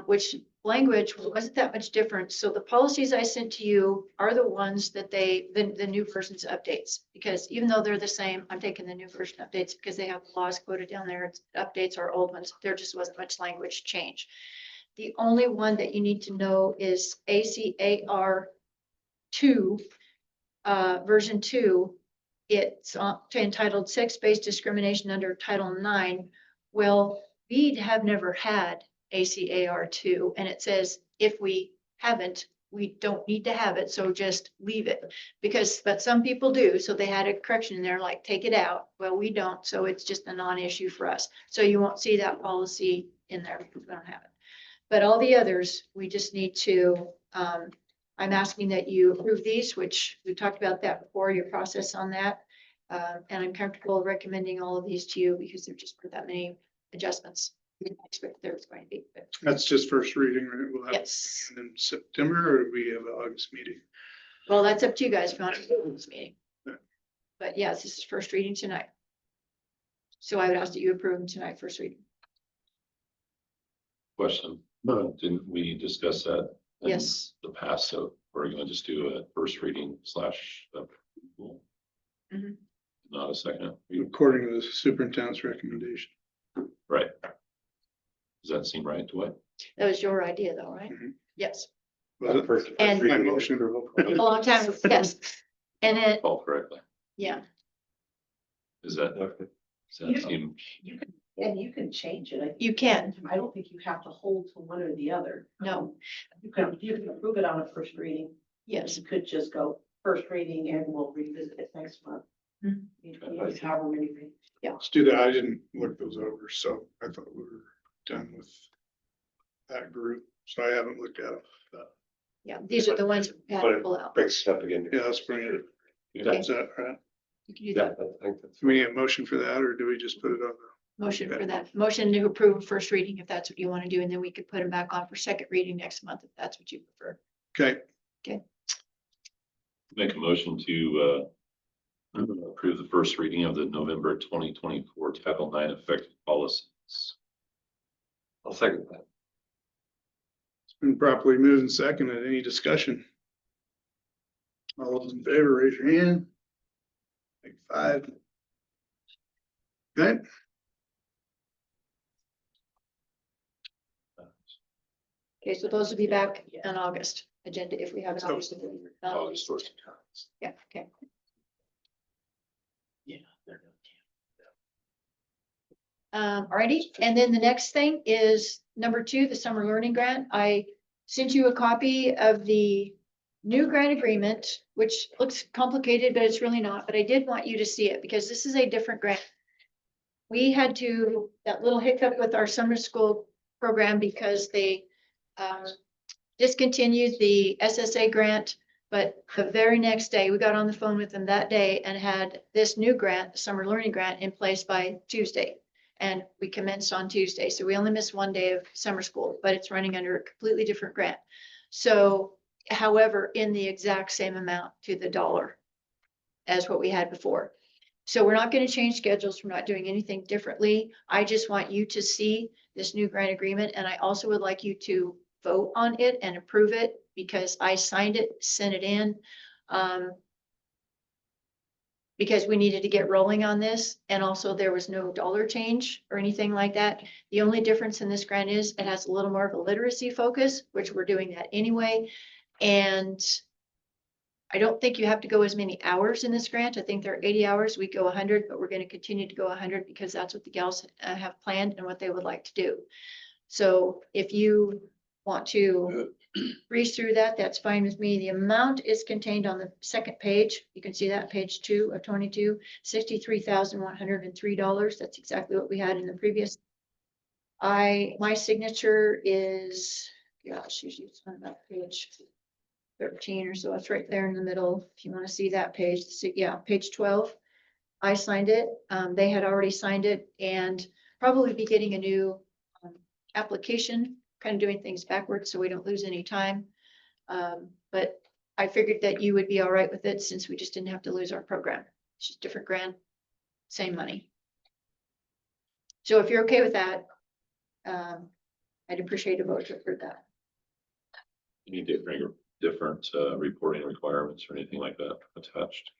B: which language wasn't that much different. So the policies I sent to you are the ones that the new version's updates, because even though they're the same, I'm taking the new version updates because they have the laws quoted down there. It updates our old ones. There just wasn't much language change. The only one that you need to know is ACAR 2, version 2. It's entitled Sex-Based Discrimination under Title IX. Well, we have never had ACAR 2, and it says if we haven't, we don't need to have it, so just leave it. But some people do, so they had a correction in there, like take it out. Well, we don't, so it's just a non-issue for us. So you won't see that policy in there because we don't have it. But all the others, we just need to, I'm asking that you approve these, which we talked about that before, your process on that. And I'm comfortable recommending all of these to you because there just weren't that many adjustments. We didn't expect there was going to be. But
G: That's just first reading, right? We'll have
B: yes,
G: it in September, or do we have an August meeting?
B: well, that's up to you guys if you want to do this meeting.
G: Yeah.
B: But yes, this is first reading tonight. So I would ask that you approve them tonight, first reading.
A: Question, didn't we discuss that? in
B: Yes.
A: The past, so Or are you gonna just do a first reading slash approval?
B: Mhm.
A: Not a second, reading?
G: According to the superintendent's recommendation.
A: Right? Does that seem right, Dwight?
B: That was your idea though, right?
G: Mhm.
B: Yes,
G: Was it?
C: First
B: And-
G: My
C: reading
G: motion.
C: approval.
B: a long time, yes. And then,
A: Call correctly.
B: yeah,
A: Is that,
C: Okay.
A: does that seem,
D: You can, and you can change it. I think.
B: you can,
D: I don't think you have to hold to one or the other.
B: no,
D: You can approve it on a first reading.
B: yes,
D: You could just go first reading and we'll revisit it next month.
B: Mhm.
D: However many readings.
G: Let's do that. I didn't look those over, so I thought we were done with that group, so I haven't looked at them.
B: yeah, these are the ones we had to pull out.
C: Breaks it up again.
G: Yeah, let's bring it. That's that, right?
B: You can do
C: Yeah,
B: that.
C: I think that's.
G: Do we need a motion for that, or do we just put it on
B: Motion for that, motion to approve first reading if that's what you want to do, and then we could put them back on for second reading next month if that's what you prefer.
G: Okay,
A: make a motion to approve the first reading of the November 2024 Title IX effective policies.
C: I'll second that.
G: it's been properly moved and seconded. Any discussion? All those in favor, raise your hand. Like 5. Okay,
B: Okay, so those will be back in August agenda if we have an August.
A: August or
B: Yeah, okay.
K: Yeah. they're
B: Alrighty, and then the next thing is number 2, the summer learning grant. I sent you a copy of the new grant agreement, which looks complicated, but it's really not, but I did want you to see it because this is a different grant. We had that little hiccup with our summer school program because they discontinued the SSA grant. But the very next day, we got on the phone with them that day and had this new grant, the summer learning grant, in place by Tuesday. And we commenced on Tuesday, so we only missed 1 day of summer school, but it's running under a completely different grant. So, however, in the exact same amount to the dollar as what we had before. So we're not going to change schedules. We're not doing anything differently. I just want you to see this new grant agreement, and I also would like you to vote on it and approve it because I signed it, sent it in. Because we needed to get rolling on this, and also there was no dollar change or anything like that. The only difference in this grant is it has a little more of a literacy focus, which we're doing that anyway. And I don't think you have to go as many hours in this grant. I think there are 80 hours. We go 100, but we're going to continue to go 100 because that's what the gals have planned and what they would like to do. So if you want to breeze through that, that's fine with me. The amount is contained on the second page. You can see that page 2 of 22, $63,103. That's exactly what we had in the previous. My signature is, gosh, usually it's on that page 13 or so. It's right there in the middle. If you want to see that page, yeah, page 12. I signed it. They had already signed it and probably be getting a new application, kind of doing things backwards so we don't lose any time. But I figured that you would be all right with it since we just didn't have to lose our program. It's just different grant, same money. So if you're okay with that, I'd appreciate a vote to approve that.
A: Any different reporting requirements or anything like that attached?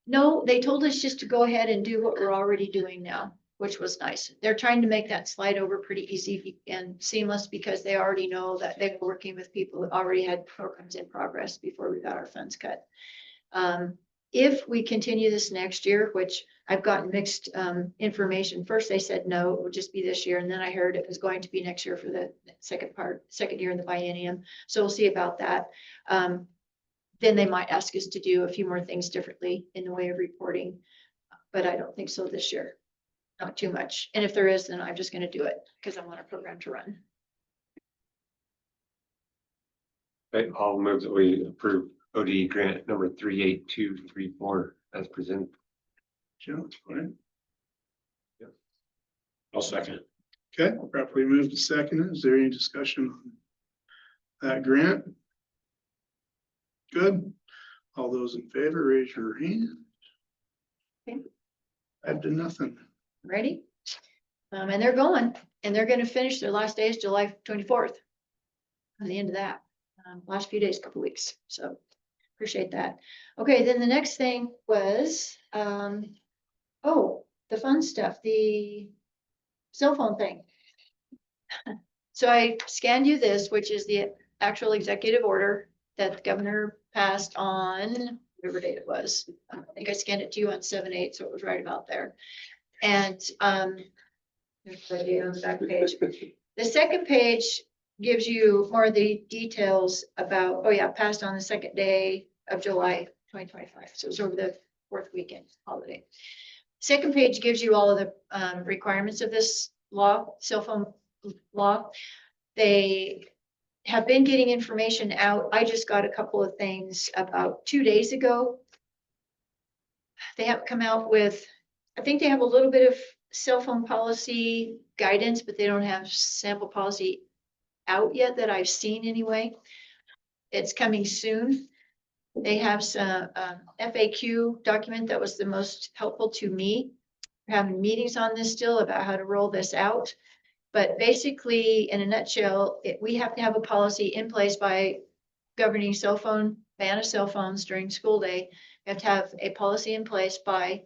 B: No, they told us just to go ahead and do what we're already doing now, which was nice. They're trying to make that slide over pretty easy and seamless because they already know that they were working with people who already had programs in progress before we got our funds cut. If we continue this next year, which I've gotten mixed information. First, they said no, it would just be this year. And then I heard it was going to be next year for the second year in the biennium. So we'll see about that. Then they might ask us to do a few more things differently in the way of reporting. But I don't think so this year. Not too much. And if there is, then I'm just going to do it because I want our program to run.
C: Okay, I'll move that we approve ODE grant number 38234 as presented.
G: Joe, right?
J: I'll second.
G: Okay, properly moved to second. Is there any discussion on that grant? Good. All those in favor, raise your hand.
B: Okay.
G: I've done nothing.
B: Ready? And they're going, and they're going to finish. Their last day is July 24th. On the end of that. last few days, couple weeks, so appreciate that. Okay, then the next thing was, oh, the fun stuff, the cell phone thing. So I scanned you this, which is the actual executive order that the governor passed on whatever date it was. I think I scanned it to you on 7/8, so it was right about there. And, there's the date on the back page. The second page gives you more of the details about, oh yeah, passed on the second day of July 2025. So it was over the 4th weekend holiday. Second page gives you all of the requirements of this law, cell phone law. They have been getting information out. I just got a couple of things about 2 days ago. They have come out with, I think they have a little bit of cell phone policy guidance, but they don't have sample policy out yet that I've seen anyway. It's coming soon. They have some FAQ document that was the most helpful to me. We're having meetings on this still about how to roll this out. But basically, in a nutshell, we have to have a policy in place by governing cell phone, ban of cell phones during school day. We have to have a policy in place by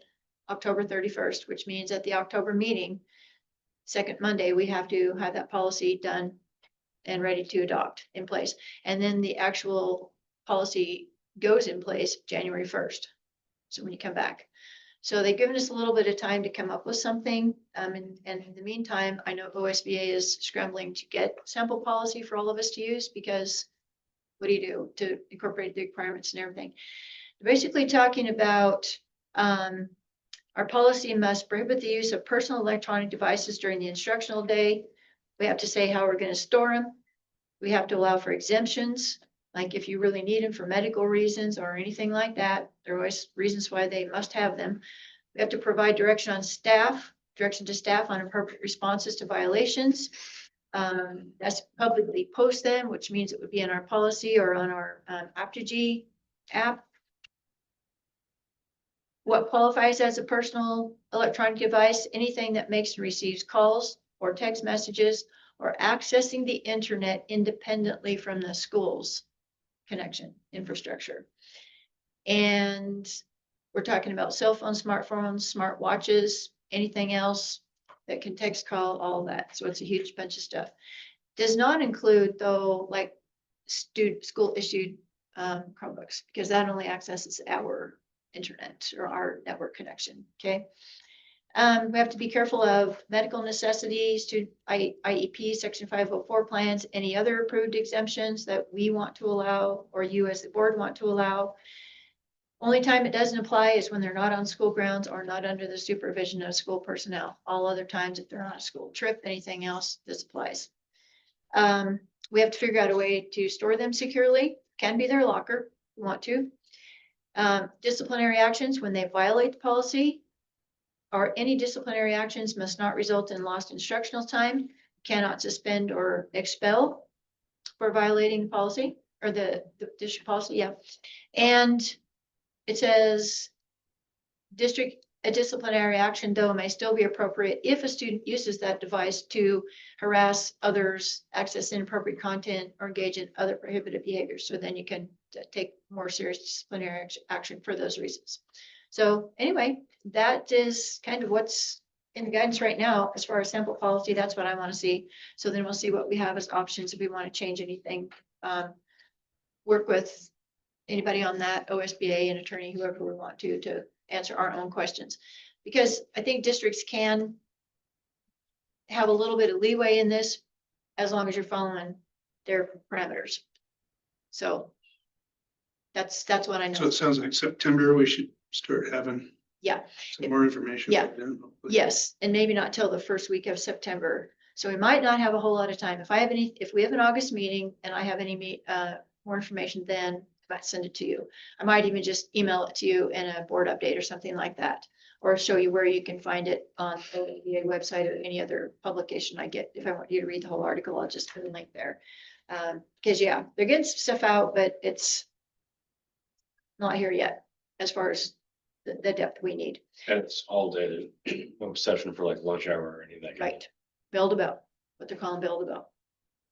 B: October 31st, which means at the October meeting, second Monday, we have to have that policy done and ready to adopt in place. And then the actual policy goes in place January 1st. So when you come back. So they've given us a little bit of time to come up with something. And in the meantime, I know OSBA is scrambling to get sample policy for all of us to use, because what do you do to incorporate the requirements and everything? They're basically talking about our policy must prohibit the use of personal electronic devices during the instructional day. We have to say how we're going to store them. We have to allow for exemptions, like if you really need them for medical reasons or anything like that. There are always reasons why they must have them. We have to provide direction to staff on appropriate responses to violations. That's publicly post them, which means it would be in our policy or on our Apogee app. What qualifies as a personal electronic device? Anything that makes and receives calls or text messages or accessing the internet independently from the school's connection infrastructure. And we're talking about cell phones, smartphones, smart watches, anything else that can text, call, all of that. So it's a huge bunch of stuff. Does not include, though, like school issued Chromebooks, because that only accesses our internet or our network connection. Okay. We have to be careful of medical necessities, to IEP Section 504 plans, any other approved exemptions that we want to allow or you as the board want to allow. Only time it doesn't apply is when they're not on school grounds or not under the supervision of school personnel. All other times, if they're on a school trip, anything else, this applies. We have to figure out a way to store them securely. Can be their locker, if you want to. Disciplinary actions when they violate the policy, or any disciplinary actions must not result in lost instructional time, cannot suspend or expel for violating policy or the district policy. Yeah. And it says a disciplinary action, though, may still be appropriate if a student uses that device to harass others, access inappropriate content, or engage in other prohibited behaviors. So then you can take more serious disciplinary action for those reasons. So anyway, that is kind of what's in the guidance right now as far as sample policy. That's what I want to see. So then we'll see what we have as options if we want to change anything. Work with anybody on that, OSBA, an attorney, whoever we want to answer our own questions. Because I think districts can have a little bit of leeway in this as long as you're following their parameters. So that's what I know.
G: So it sounds like September, we should start having
B: Yeah.
G: some more information.
B: Yeah.
G: by then, hopefully.
B: Yes, and maybe not till the first week of September. So we might not have a whole lot of time. If we have an August meeting and I have any more information, then I might send it to you. I might even just email it to you in a board update or something like that, or show you where you can find it on the ABA website or any other publication I get. If I want you to read the whole article, I'll just put a link there. Because yeah, they're getting stuff out, but it's not here yet as far as the depth we need.
F: And it's all day, there's no exception for like lunch hour or anything.
B: Right. Bell to bell, what they're calling bell to bell.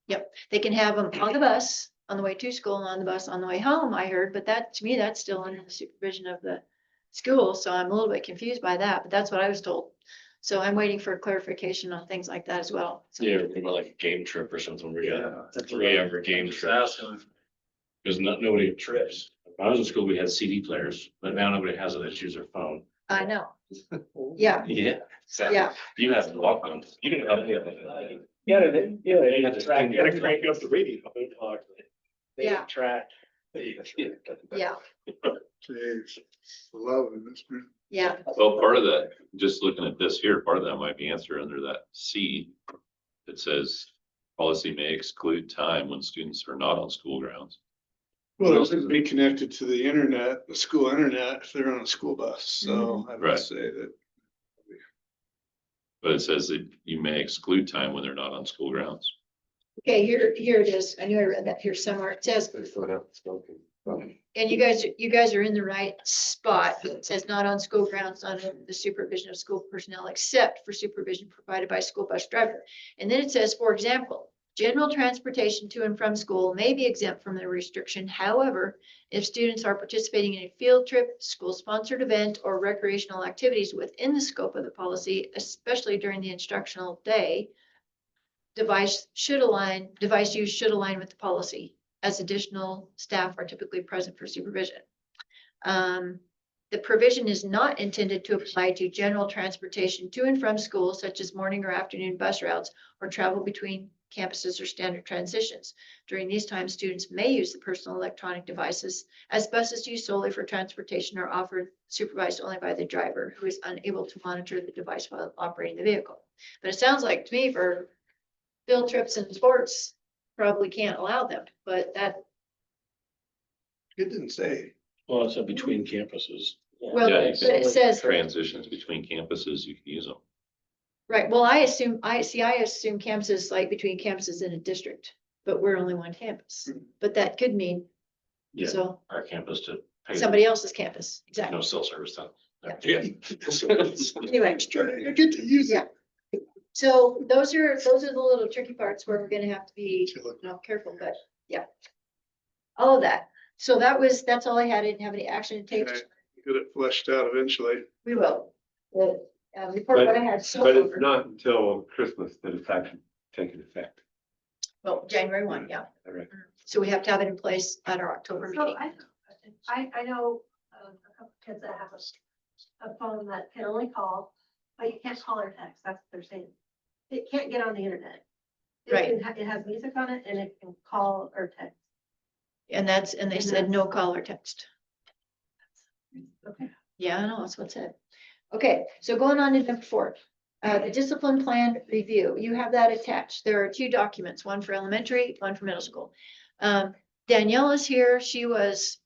B: Yep, they can have them on the bus on the way to school and on the bus on the way home, I heard, but that, to me, that's still under the supervision of the school, so I'm a little bit confused by that, but that's what I was told. So I'm waiting for clarification on things like that as well. So-
F: Yeah, about like a game trip or something, we got
E: That's
F: 3 hour game trips. Because nobody trips. When I was in school, we had CD players, but now nobody has it, they just use their phone.
B: I know. Yeah,
F: Yeah.
B: yeah,
F: You have to walk on, you didn't have any of it.
K: Yeah,
F: You had to track.
J: You gotta crank up the radio.
B: Yeah.
K: Track.
B: yeah,
G: Jeez, love it.
B: yeah.
A: Well, part of that, just looking at this here, part of that might be answered under that C. It says policy may exclude time when students are not on school grounds.
G: Well, it's be connected to the internet, the school internet, if they're on a school bus, so I would
A: Right.
G: say that.
A: But it says that you may exclude time when they're not on school grounds.
B: Okay, here it is. I knew I read that here somewhere. It says, and you guys are in the right spot. It says not on school grounds, under the supervision of school personnel, except for supervision provided by school bus driver. And then it says, for example, general transportation to and from school may be exempt from the restriction. However, if students are participating in a field trip, school-sponsored event, or recreational activities within the scope of the policy, especially during the instructional day, device use should align with the policy, as additional staff are typically present for supervision. The provision is not intended to apply to general transportation to and from school, such as morning or afternoon bus routes or travel between campuses or standard transitions. During these times, students may use the personal electronic devices, as buses used solely for transportation are offered supervised only by the driver, who is unable to monitor the device while operating the vehicle. But it sounds like to me, for field trips and sports, probably can't allow them, but that,
G: It didn't say.
J: Well, it's between campuses.
B: well,
A: Yeah, you
B: but it says,
A: Transitions between campuses, you can use them.
B: right, well, I assume campuses like between campuses in a district, but we're only one campus. But that could mean,
F: Yeah,
B: so
F: our campus to pay.
B: somebody else's campus,
F: No
B: exactly.
F: cell service then.
B: Yeah. Anyway,
G: I get to use it.
B: so those are the little tricky parts where we're gonna have to be, careful, but yeah. All of that. So that's all I had. I didn't have any action to take.
G: Okay. Get it fleshed out eventually.
B: We will. The report that I had so
C: But it's
B: far,
C: not until Christmas that it's actually taking effect.
B: well, January 1, yeah.
C: All right.
B: So we have to have it in place at our October
H: So
B: meeting.
H: I know a couple kids that have a phone that can only call, but you can't call or text. That's what they're saying. It can't get on the internet.
B: Right.
H: It has music on it and it can call or text.
B: And they said no call or text.
H: Okay.
B: Yeah, I know, that's what's it. Okay, so going on to number 4, the discipline plan review, you have that attached. There are 2 documents, one for elementary, one for middle school. Danielle is here. She was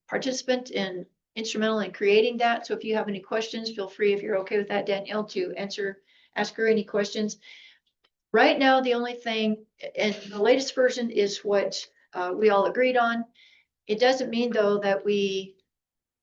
B: participant in instrumental in creating that. So if you have any questions, feel free, if you're okay with that, Danielle, to ask her any questions. Right now, the only thing, and the latest version is what we all agreed on. It doesn't mean though that we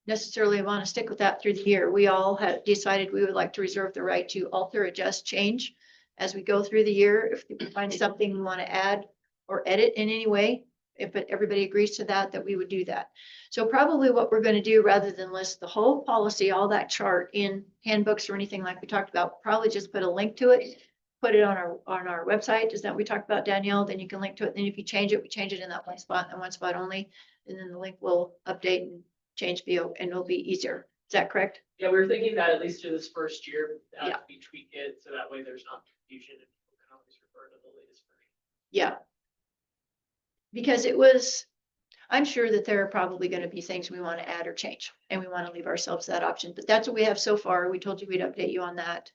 B: necessarily want to stick with that through the year. We all have decided we would like to reserve the right to alter, adjust, change as we go through the year. If we find something we want to add or edit in any way, if everybody agrees to that, that we would do that. So probably what we're going to do, rather than list the whole policy, all that chart in handbooks or anything like we talked about, probably just put a link to it, put it on our website. Is that what we talked about, Danielle? Then you can link to it. Then if you change it, we change it in that one spot and one spot only. And then the link will update and change and it'll be easier. Is that correct?
L: Yeah, we were thinking that at least through this first year,
B: Yeah.
L: we tweak it, so that way there's not confusion and people can always refer to the latest version.
B: Yeah. Because I'm sure that there are probably going to be things we want to add or change, and we want to leave ourselves that option. But that's what we have so far. We told you we'd update you on that.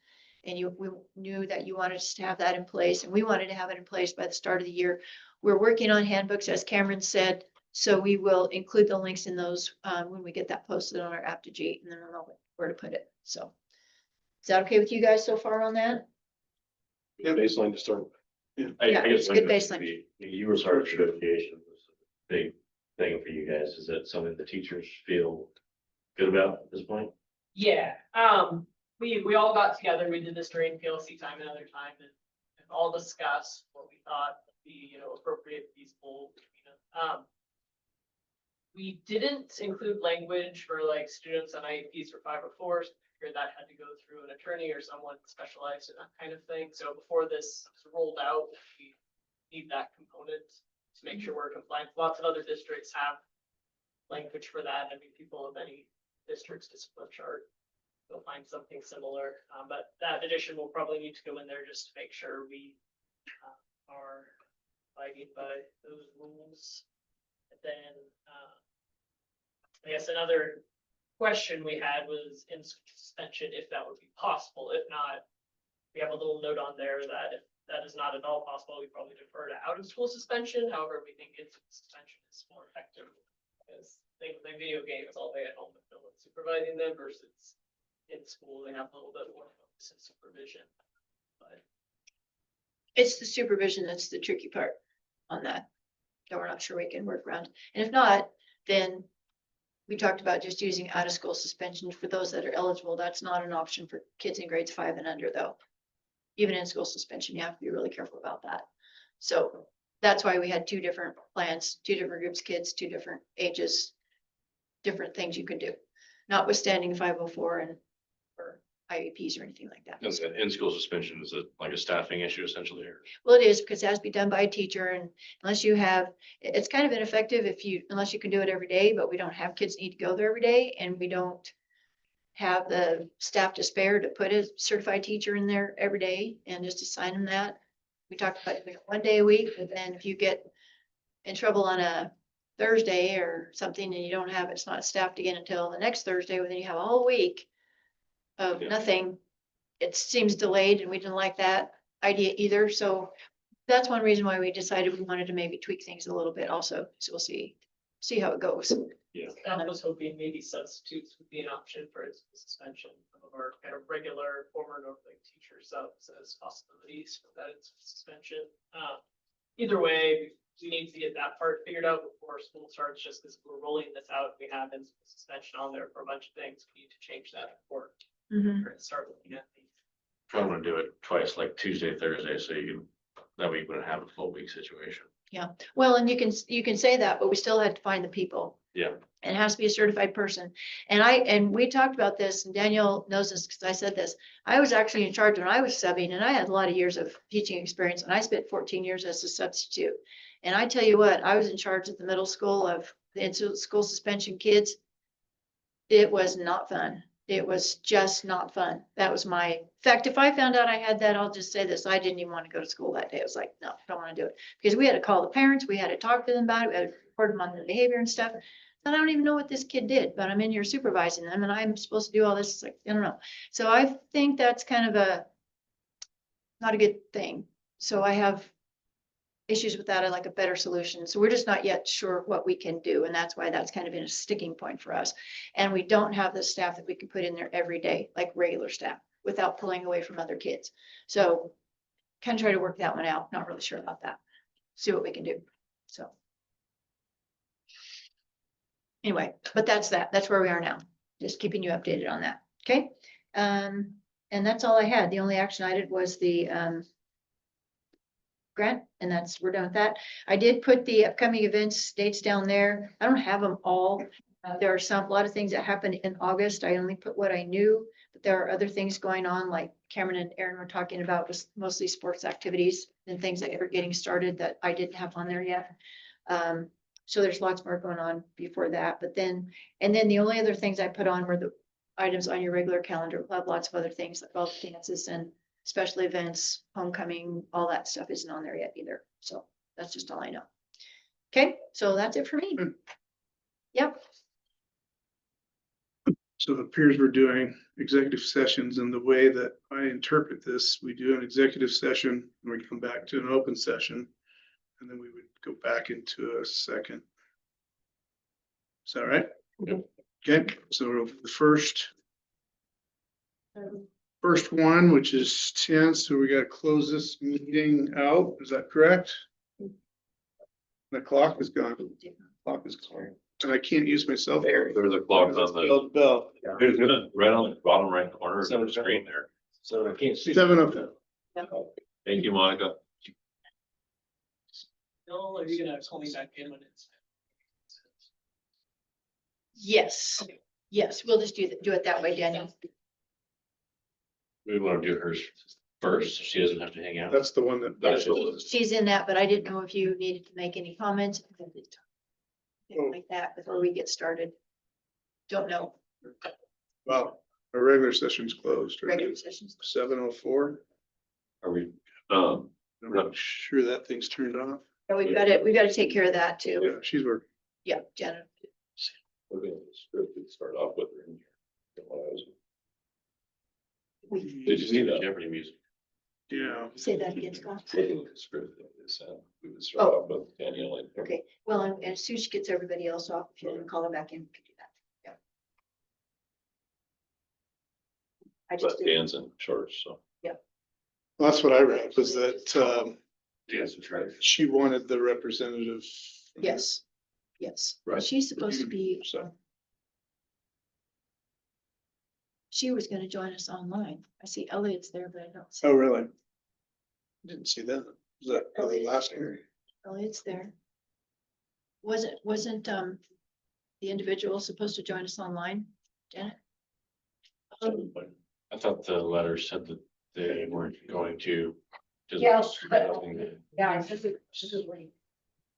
B: And we knew that you wanted us to have that in place, and we wanted to have it in place by the start of the year. We're working on handbooks, as Cameron said, so we will include the links in those when we get that posted on our Aptigee, and then we'll know where to put it. So is that okay with you guys so far on that?
J: Baseline to start.
B: Yeah,
F: I guess
B: it's
F: my
B: good
F: question would
B: baseline.
F: be, you were sort of certification was a big thing for you guys. Is that something the teachers feel good about at this point?
L: Yeah, we all got together, we did this during PLC time another time and all discussed what we thought would be, appropriate, feasible between We didn't include language for like students on IEPs for 504s. Figured that had to go through an attorney or someone specialized in that kind of thing. So before this is rolled out, we need that component to make sure we're compliant. Lots of other districts have language for that. I mean, people of any district's discipline chart, you'll find something similar. But that addition will probably need to go in there just to make sure we are abiding by those rules. And then, I guess another question we had was in suspension, if that would be possible. If not, we have a little note on there that if that is not at all possible, we probably defer to out of school suspension. However, we think in suspension is more effective because they play video games all day at home with no one supervising them versus in school, they have a little bit more focus and supervision. But
B: It's the supervision that's the tricky part on that. That we're not sure we can work around. And if not, then we talked about just using out of school suspension for those that are eligible. That's not an option for kids in grades 5 and under though. Even in school suspension, you have to be really careful about that. So that's why we had 2 different plans, 2 different groups of kids, 2 different ages, different things you could do, notwithstanding 504 and or IEPs or anything like that.
F: In-school suspension, is it like a staffing issue essentially, or?
B: Well, it is because it has to be done by a teacher and unless you have, it's kind of ineffective unless you can do it every day, but we don't have kids need to go there every day and we don't have the staff to spare to put a certified teacher in there every day and just assign them that. We talked about doing it 1 day a week, but then if you get in trouble on a Thursday or something and you don't have, it's not staffed again until the next Thursday, well, then you have a whole week of
F: Yeah.
B: nothing. It seems delayed and we didn't like that idea either. So that's one reason why we decided we wanted to maybe tweak things a little bit also. So we'll see how it goes.
L: I was hoping maybe substitutes would be an option for suspension of our kind of regular former Northlake teacher subs as possibilities for that it's suspension. Either way, we need to get that part figured out before school starts, just because we're rolling this out. We have suspension on there for a bunch of things. We need to change that before
B: Mhm.
L: we start looking at these.
F: Trying to do it twice, like Tuesday, Thursday, so that way you wouldn't have a full week situation.
B: Well, and you can say that, but we still had to find the people.
F: Yeah.
B: And it has to be a certified person. And we talked about this and Danielle knows this because I said this. I was actually in charge when I was subbing and I had a lot of years of teaching experience and I spent 14 years as a substitute. And I tell you what, I was in charge at the middle school of the school suspension kids. It was not fun. It was just not fun. That was in fact, if I found out I had that, I'll just say this, I didn't even want to go to school that day. I was like, no, I don't want to do it. Because we had to call the parents, we had to talk to them about it, we had to report them on their behavior and stuff. And I don't even know what this kid did, but I'm in here supervising them and I'm supposed to do all this. It's like, I don't know. So I think that's kind of not a good thing. So I have issues with that. I like a better solution. So we're just not yet sure what we can do. And that's why that's kind of been a sticking point for us. And we don't have the staff that we can put in there every day, like regular staff, without pulling away from other kids. So kind of try to work that one out. Not really sure about that. See what we can do. So. Anyway, but that's that. That's where we are now. Just keeping you updated on that. Okay. And that's all I had. The only action I did was the grant, and we're done with that. I did put the upcoming events dates down there. I don't have them all. There are a lot of things that happened in August. I only put what I knew, but there are other things going on, like Cameron and Aaron were talking about, was mostly sports activities and things that are getting started that I didn't have on there yet. So there's lots more going on before that, and then the only other things I put on were the items on your regular calendar. We'll have lots of other things like all the dances and special events, homecoming, all that stuff isn't on there yet either. So that's just all I know. Okay, so that's it for me. Yep.
G: So it appears we're doing executive sessions, and the way that I interpret this, we do an executive session and we come back to an open session. And then we would go back into a second. Is that right?
F: Yep.
G: Okay, so the first one, which is 10, so we gotta close this meeting out. Is that correct? The clock is gone. Clock is gone. And I can't use my cell phone.
A: There's a clock on the,
G: Bell.
A: right on the bottom right corner of the screen there.
J: So I can't see.
G: 7:00.
A: Thank you, Monica.
L: Bill, are you gonna call me back in when it's?
B: Yes, yes, we'll just do it that way, Daniel.
F: We want to do hers first, so she doesn't have to hang out.
G: That's the one that.
A: That's what-
B: She's in that, but I didn't know if you needed to make any comments. Like that before we get started. Don't know,
G: Well, our regular session's closed.
B: regular sessions.
G: 7:04.
F: Are we,
A: Um,
G: I'm not sure that thing's turned off.
B: Yeah, we've got to take care of that too.
G: Yeah, she's working.
B: Yeah, Janet.
A: we're gonna script it, start off with her in here. Did you see that?
F: Jeopardy music?
G: Yeah.
B: Say that again, Scott.
A: Looking at the script, we would start
B: Oh.
A: off with Danielle. and-
B: Okay, well, and as soon as she gets everybody else off, if you want to call her back in, we can do that. Yeah. I just
A: But
B: did,
A: Dan's in charge, so.
G: Well, that's what I read, was that,
F: Yes, that's right.
G: she wanted the representative.
B: yes, yes.
A: Right.
B: She's supposed to be,
G: So,
B: she was gonna join us online. I see Elliot's there, but I don't see
G: oh, really? Didn't see that. Was that the last area?
B: Elliot's there. Wasn't the individual supposed to join us online, Janet?
F: I thought the letter said that they weren't going to. just-
D: Yeah, Yeah, this is wait.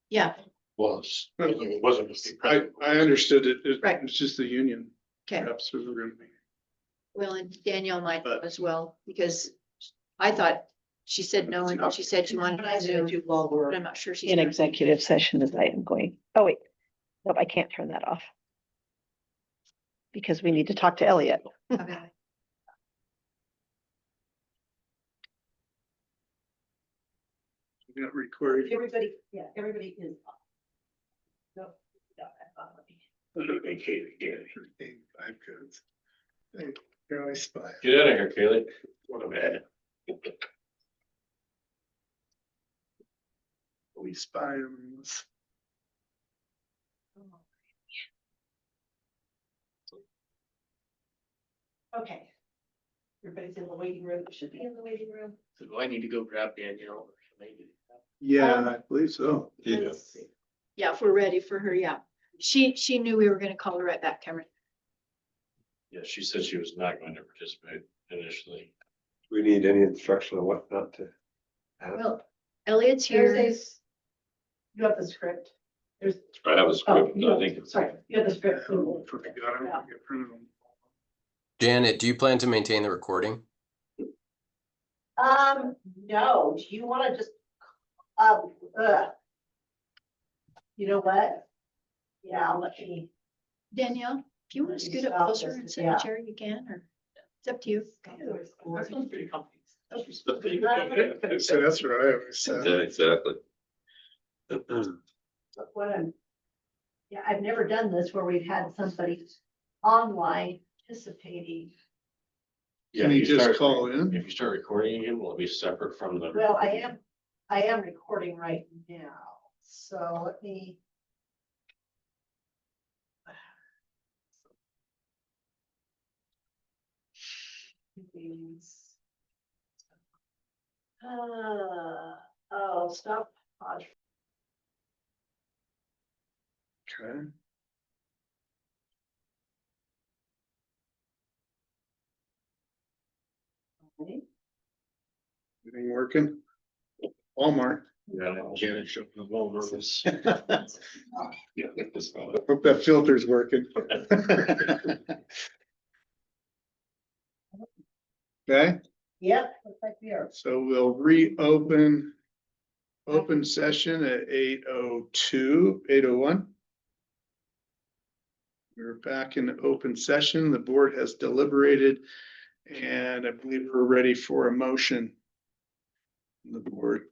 B: Yeah,
J: Was, it wasn't.
G: I understood it.
B: Right.
G: It's just the union.
B: okay.
G: Perhaps we were gonna be.
B: Well, and Danielle might
G: But-
B: as well, because I thought she said no, and she said she wanted to Zoom,
D: do while we're
B: but I'm not sure she's.
D: in
B: gonna-
D: executive session as I am going. Oh, wait. Nope, I can't turn that off. Because we need to talk to Elliot.
B: Okay.
G: We got recorded.
D: Everybody, yeah, everybody is. No, no,
G: Five codes. Hey, you're always spy.
F: Get out of here, Kaylee. What a man.
G: We spy on us.
D: Okay. Everybody's in the waiting room, should be in the waiting room.
K: So do I need to go grab Danielle? Or maybe?
G: Yeah, I believe so.
A: Yeah.
B: Yeah, if we're ready for her, yeah. She knew we were gonna call her right back, Cameron.
F: Yeah, she said she was not going to participate initially.
C: We need any instruction on what not to have.
B: Well, Elliot's here.
D: Thursdays. You have the script. There's,
A: I have a
D: oh,
A: script,
D: you
A: I think
D: have,
A: it's.
D: sorry, you have the script.
G: Forgot it. Get printed on.
M: Janet, do you plan to maintain the recording?
D: No, do you wanna just, you know what? Yeah, let me,
B: Danielle, if you want to scoot up closer and sit in the chair, you can, or it's up to you.
L: Our phone's pretty comfy.
G: So that's what I always said.
A: Yeah, exactly.
D: what I'm, yeah, I've never done this where we've had somebody online participating.
G: Can
F: if
G: you
F: you
G: just
F: start-
G: call in?
F: If you start recording again, will it be separate from the?
D: Well, I am recording right now, so let me. Oh, stop. Pause.
G: Okay. Everything working? Walmart.
J: Yeah, Janet showed up all nervous.
A: Yeah, it's not-
G: Hope that filter's working. Okay,
D: Yep, looks like we are.
G: so we'll reopen open session at 8:02, 8:01. We're back in open session. The board has deliberated, and I believe we're ready for a motion. The board.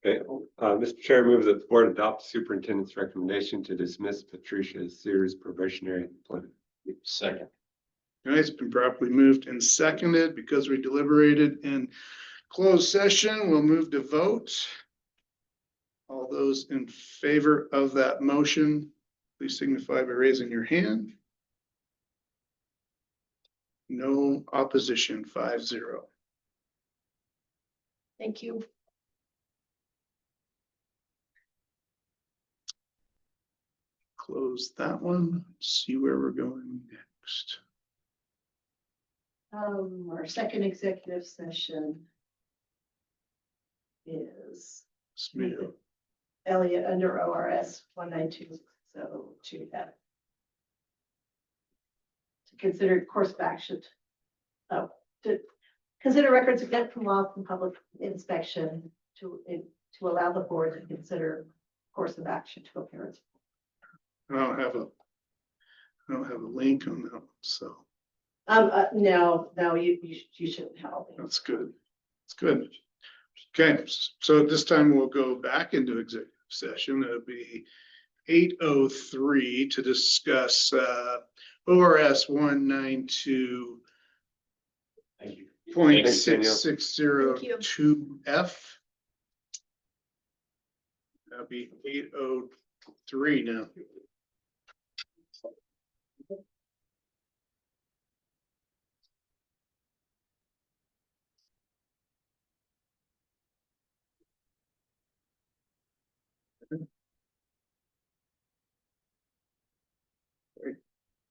C: Okay, Mr. Chair, move that the board adopt superintendent's recommendation to dismiss Patricia Sears probationary employment.
F: Second.
G: All right, it's been properly moved and seconded because we deliberated in closed session. We'll move to vote. All those in favor of that motion, please signify by raising your hand. No opposition, 5-0.
B: Thank you.
G: close that one, see where we're going next.
D: Our second executive session is
G: Smith.
D: Elliott under ORS 192.027. To consider course of action. To consider records exempt from law from public inspection to allow the board to consider course of action to appearance.
G: I don't have a link on that one, so
D: No, you shouldn't have.
G: that's good. It's good. Okay, so at this time we'll go back into executive session. It'll be 8:03 to discuss ORS 192.
F: Thank you.
G: Point
C: Thanks, Danielle.
G: 6602F. That'll be 8:03 now.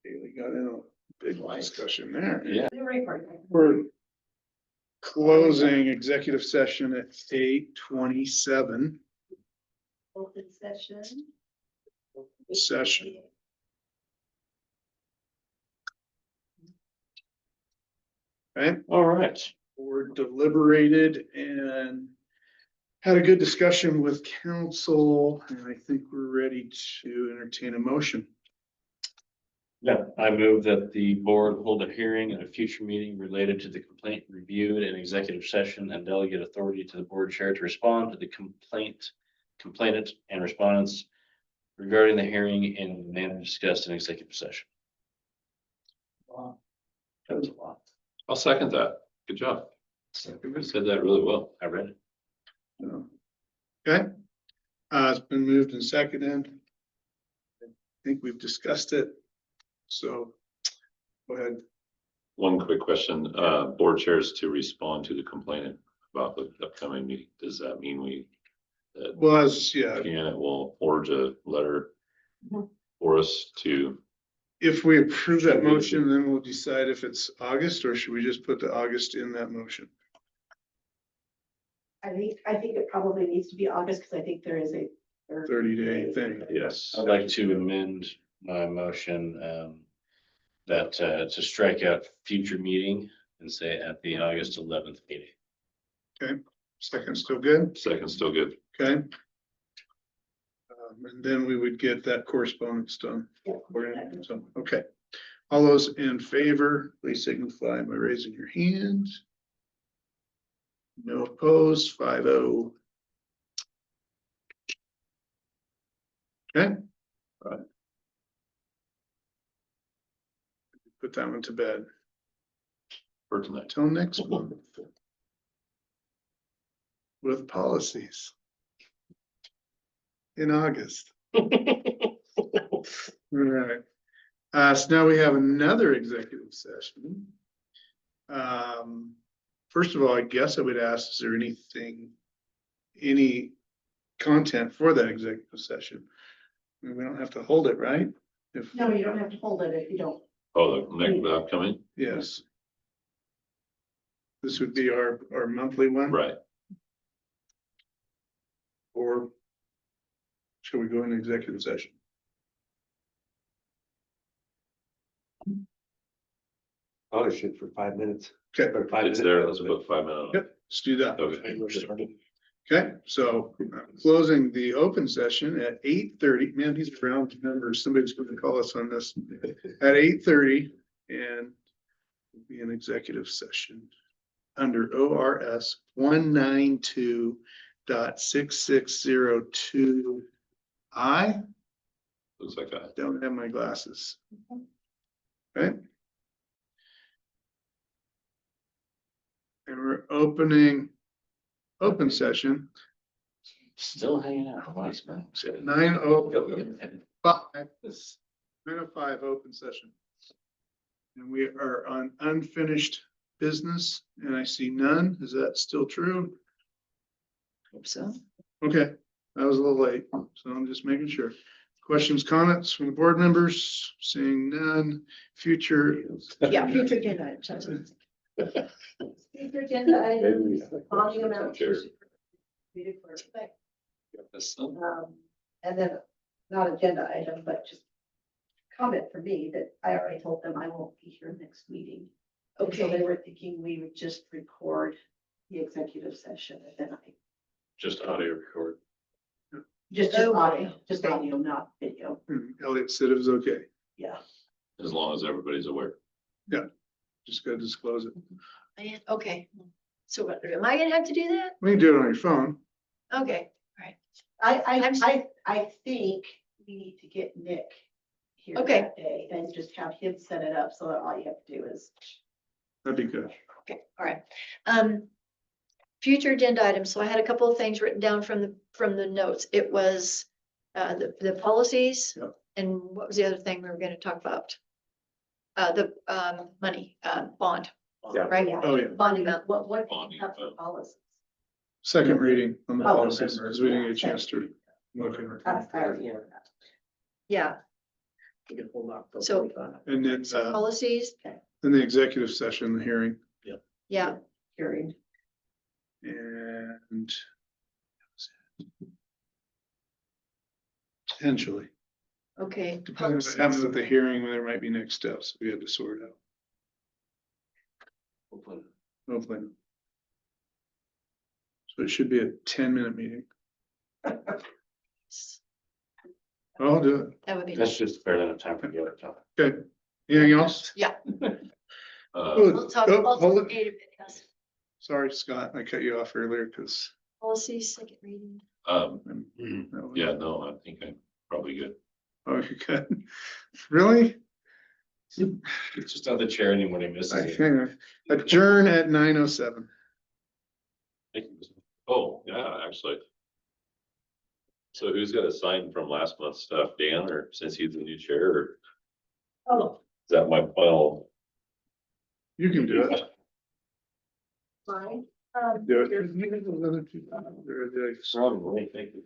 G: Haley got in a big discussion there.
F: Yeah.
G: We're closing executive session at 8:27
D: Open session.
G: session. Right,
F: All right.
G: we're deliberated and had a good discussion with council, and I think we're ready to entertain a motion.
F: Yeah, I move that the board hold a hearing at a future meeting related to the complaint reviewed in executive session and delegate authority to the board chair to respond to the complainant and respondents regarding the hearing in the manner discussed in executive session. Wow. That was a lot.
A: I'll second that. Good job. You said that really well.
F: I read it.
G: Okay, it's been moved and seconded. I think we've discussed it. So, go ahead.
A: One quick question, board chairs to respond to the complainant about the upcoming meeting. Does that mean
G: Well, as, yeah,
A: Janet will forge a letter for us to,
G: if we approve that motion, then we'll decide if it's August, or should we just put the August in that motion?
D: I think it probably needs to be August because I think there is a
G: 30-day thing.
A: yes.
F: I'd like to amend my motion, that, to strike out future meeting and say at the August 11th meeting.
G: Okay, second still good,
A: Second, still good.
G: okay? And then we would get that correspondence done. So, okay. All those in favor, please signify by raising your hand. No opposed, 5-0. Okay. All right. Put that one to bed
A: For tonight.
G: till next month. With policies. In August. All right. So now we have another executive session. First of all, I guess I would ask, is there any content for that executive session? I mean, we don't have to hold it, right? If,
D: No, you don't have to hold it if you don't.
A: Oh, the next upcoming,
G: yes. This would be our monthly one,
A: right?
G: or shall we go into executive session?
C: Oh, shit, for 5 minutes.
G: Okay,
C: For 5
A: It's
C: minutes.
A: there, let's put 5 minutes.
G: yep, let's do that.
A: Okay.
G: Okay, so closing the open session at 8:30. Man, these round numbers, somebody's going to call us on this. At 8:30, and we'll be in executive session under ORS 192.6602I.
A: Looks like that.
G: Don't have my glasses. Okay. And we're opening open session.
F: Still hanging out. Nice, man.
G: 9:05 open session. And we are on unfinished business, and I see none. Is that still true?
B: Hope so.
G: Okay, I was a little late, so I'm just making sure. Questions, comments from the board members? Seeing none, future.
D: Yeah, future agenda items. Future agenda items, bonding amount.
A: Sure.
D: And then not agenda item, but just comment for me that I already told them I won't be here next meeting. And so they
B: Okay,
D: were thinking we would just record the executive session and then I,
F: Just audio record.
D: just audio, not video.
G: Elliot said it was okay.
D: Yeah.
A: As long as everybody's aware.
G: Just gotta disclose it.
B: and, okay. So what, am I gonna have to do that?
G: We can do it on your phone.
B: Okay,
D: I think we need to get Nick here
B: Okay.
D: that day and just have him set it up so that all you have to do is.
G: That'd be good.
B: okay, all right. Future agenda items. So I had a couple of things written down from the notes. It was the policies.
G: Yep.
B: And what was the other thing we were gonna talk about? The money, bond.
C: Yeah.
B: Right?
G: Oh, yeah.
B: Bond amount.
D: What do
A: Bonding,
D: you have for policies?
G: Second reading on the
D: Oh,
G: policies, because we didn't get a chance to look at
D: I already
G: it.
D: know that.
B: Yeah,
K: We can hold off. till
B: So-
K: 45.
G: And then,
B: policies,
G: then the executive session, the hearing,
B: yeah.
D: Hearing.
G: and potentially,
B: Okay.
G: depending on what happens at the hearing, there might be next steps we had to sort out. Hopefully. So it should be a 10-minute meeting. I'll do it.
B: That would be.
F: That's just fair enough time for the other topic.
G: Okay. Anything else?
B: We'll talk
G: Oh,
B: about
G: hold it.
B: the yes.
G: Sorry, Scott, I cut you off earlier because.
B: Policies, second reading.
A: Yeah, no, I think I'm probably good.
G: Oh, you're good. Really?
F: It's just not the chair anymore, he misses it.
G: Okay. Adjourn at 9:07.
A: Oh, yeah, actually. So who's got a sign from last month's stuff, Dan, or since he's the new chair, or
D: Oh,
A: is that my final?
G: You can do it.
D: fine.
G: Do it.
F: Probably, thank you.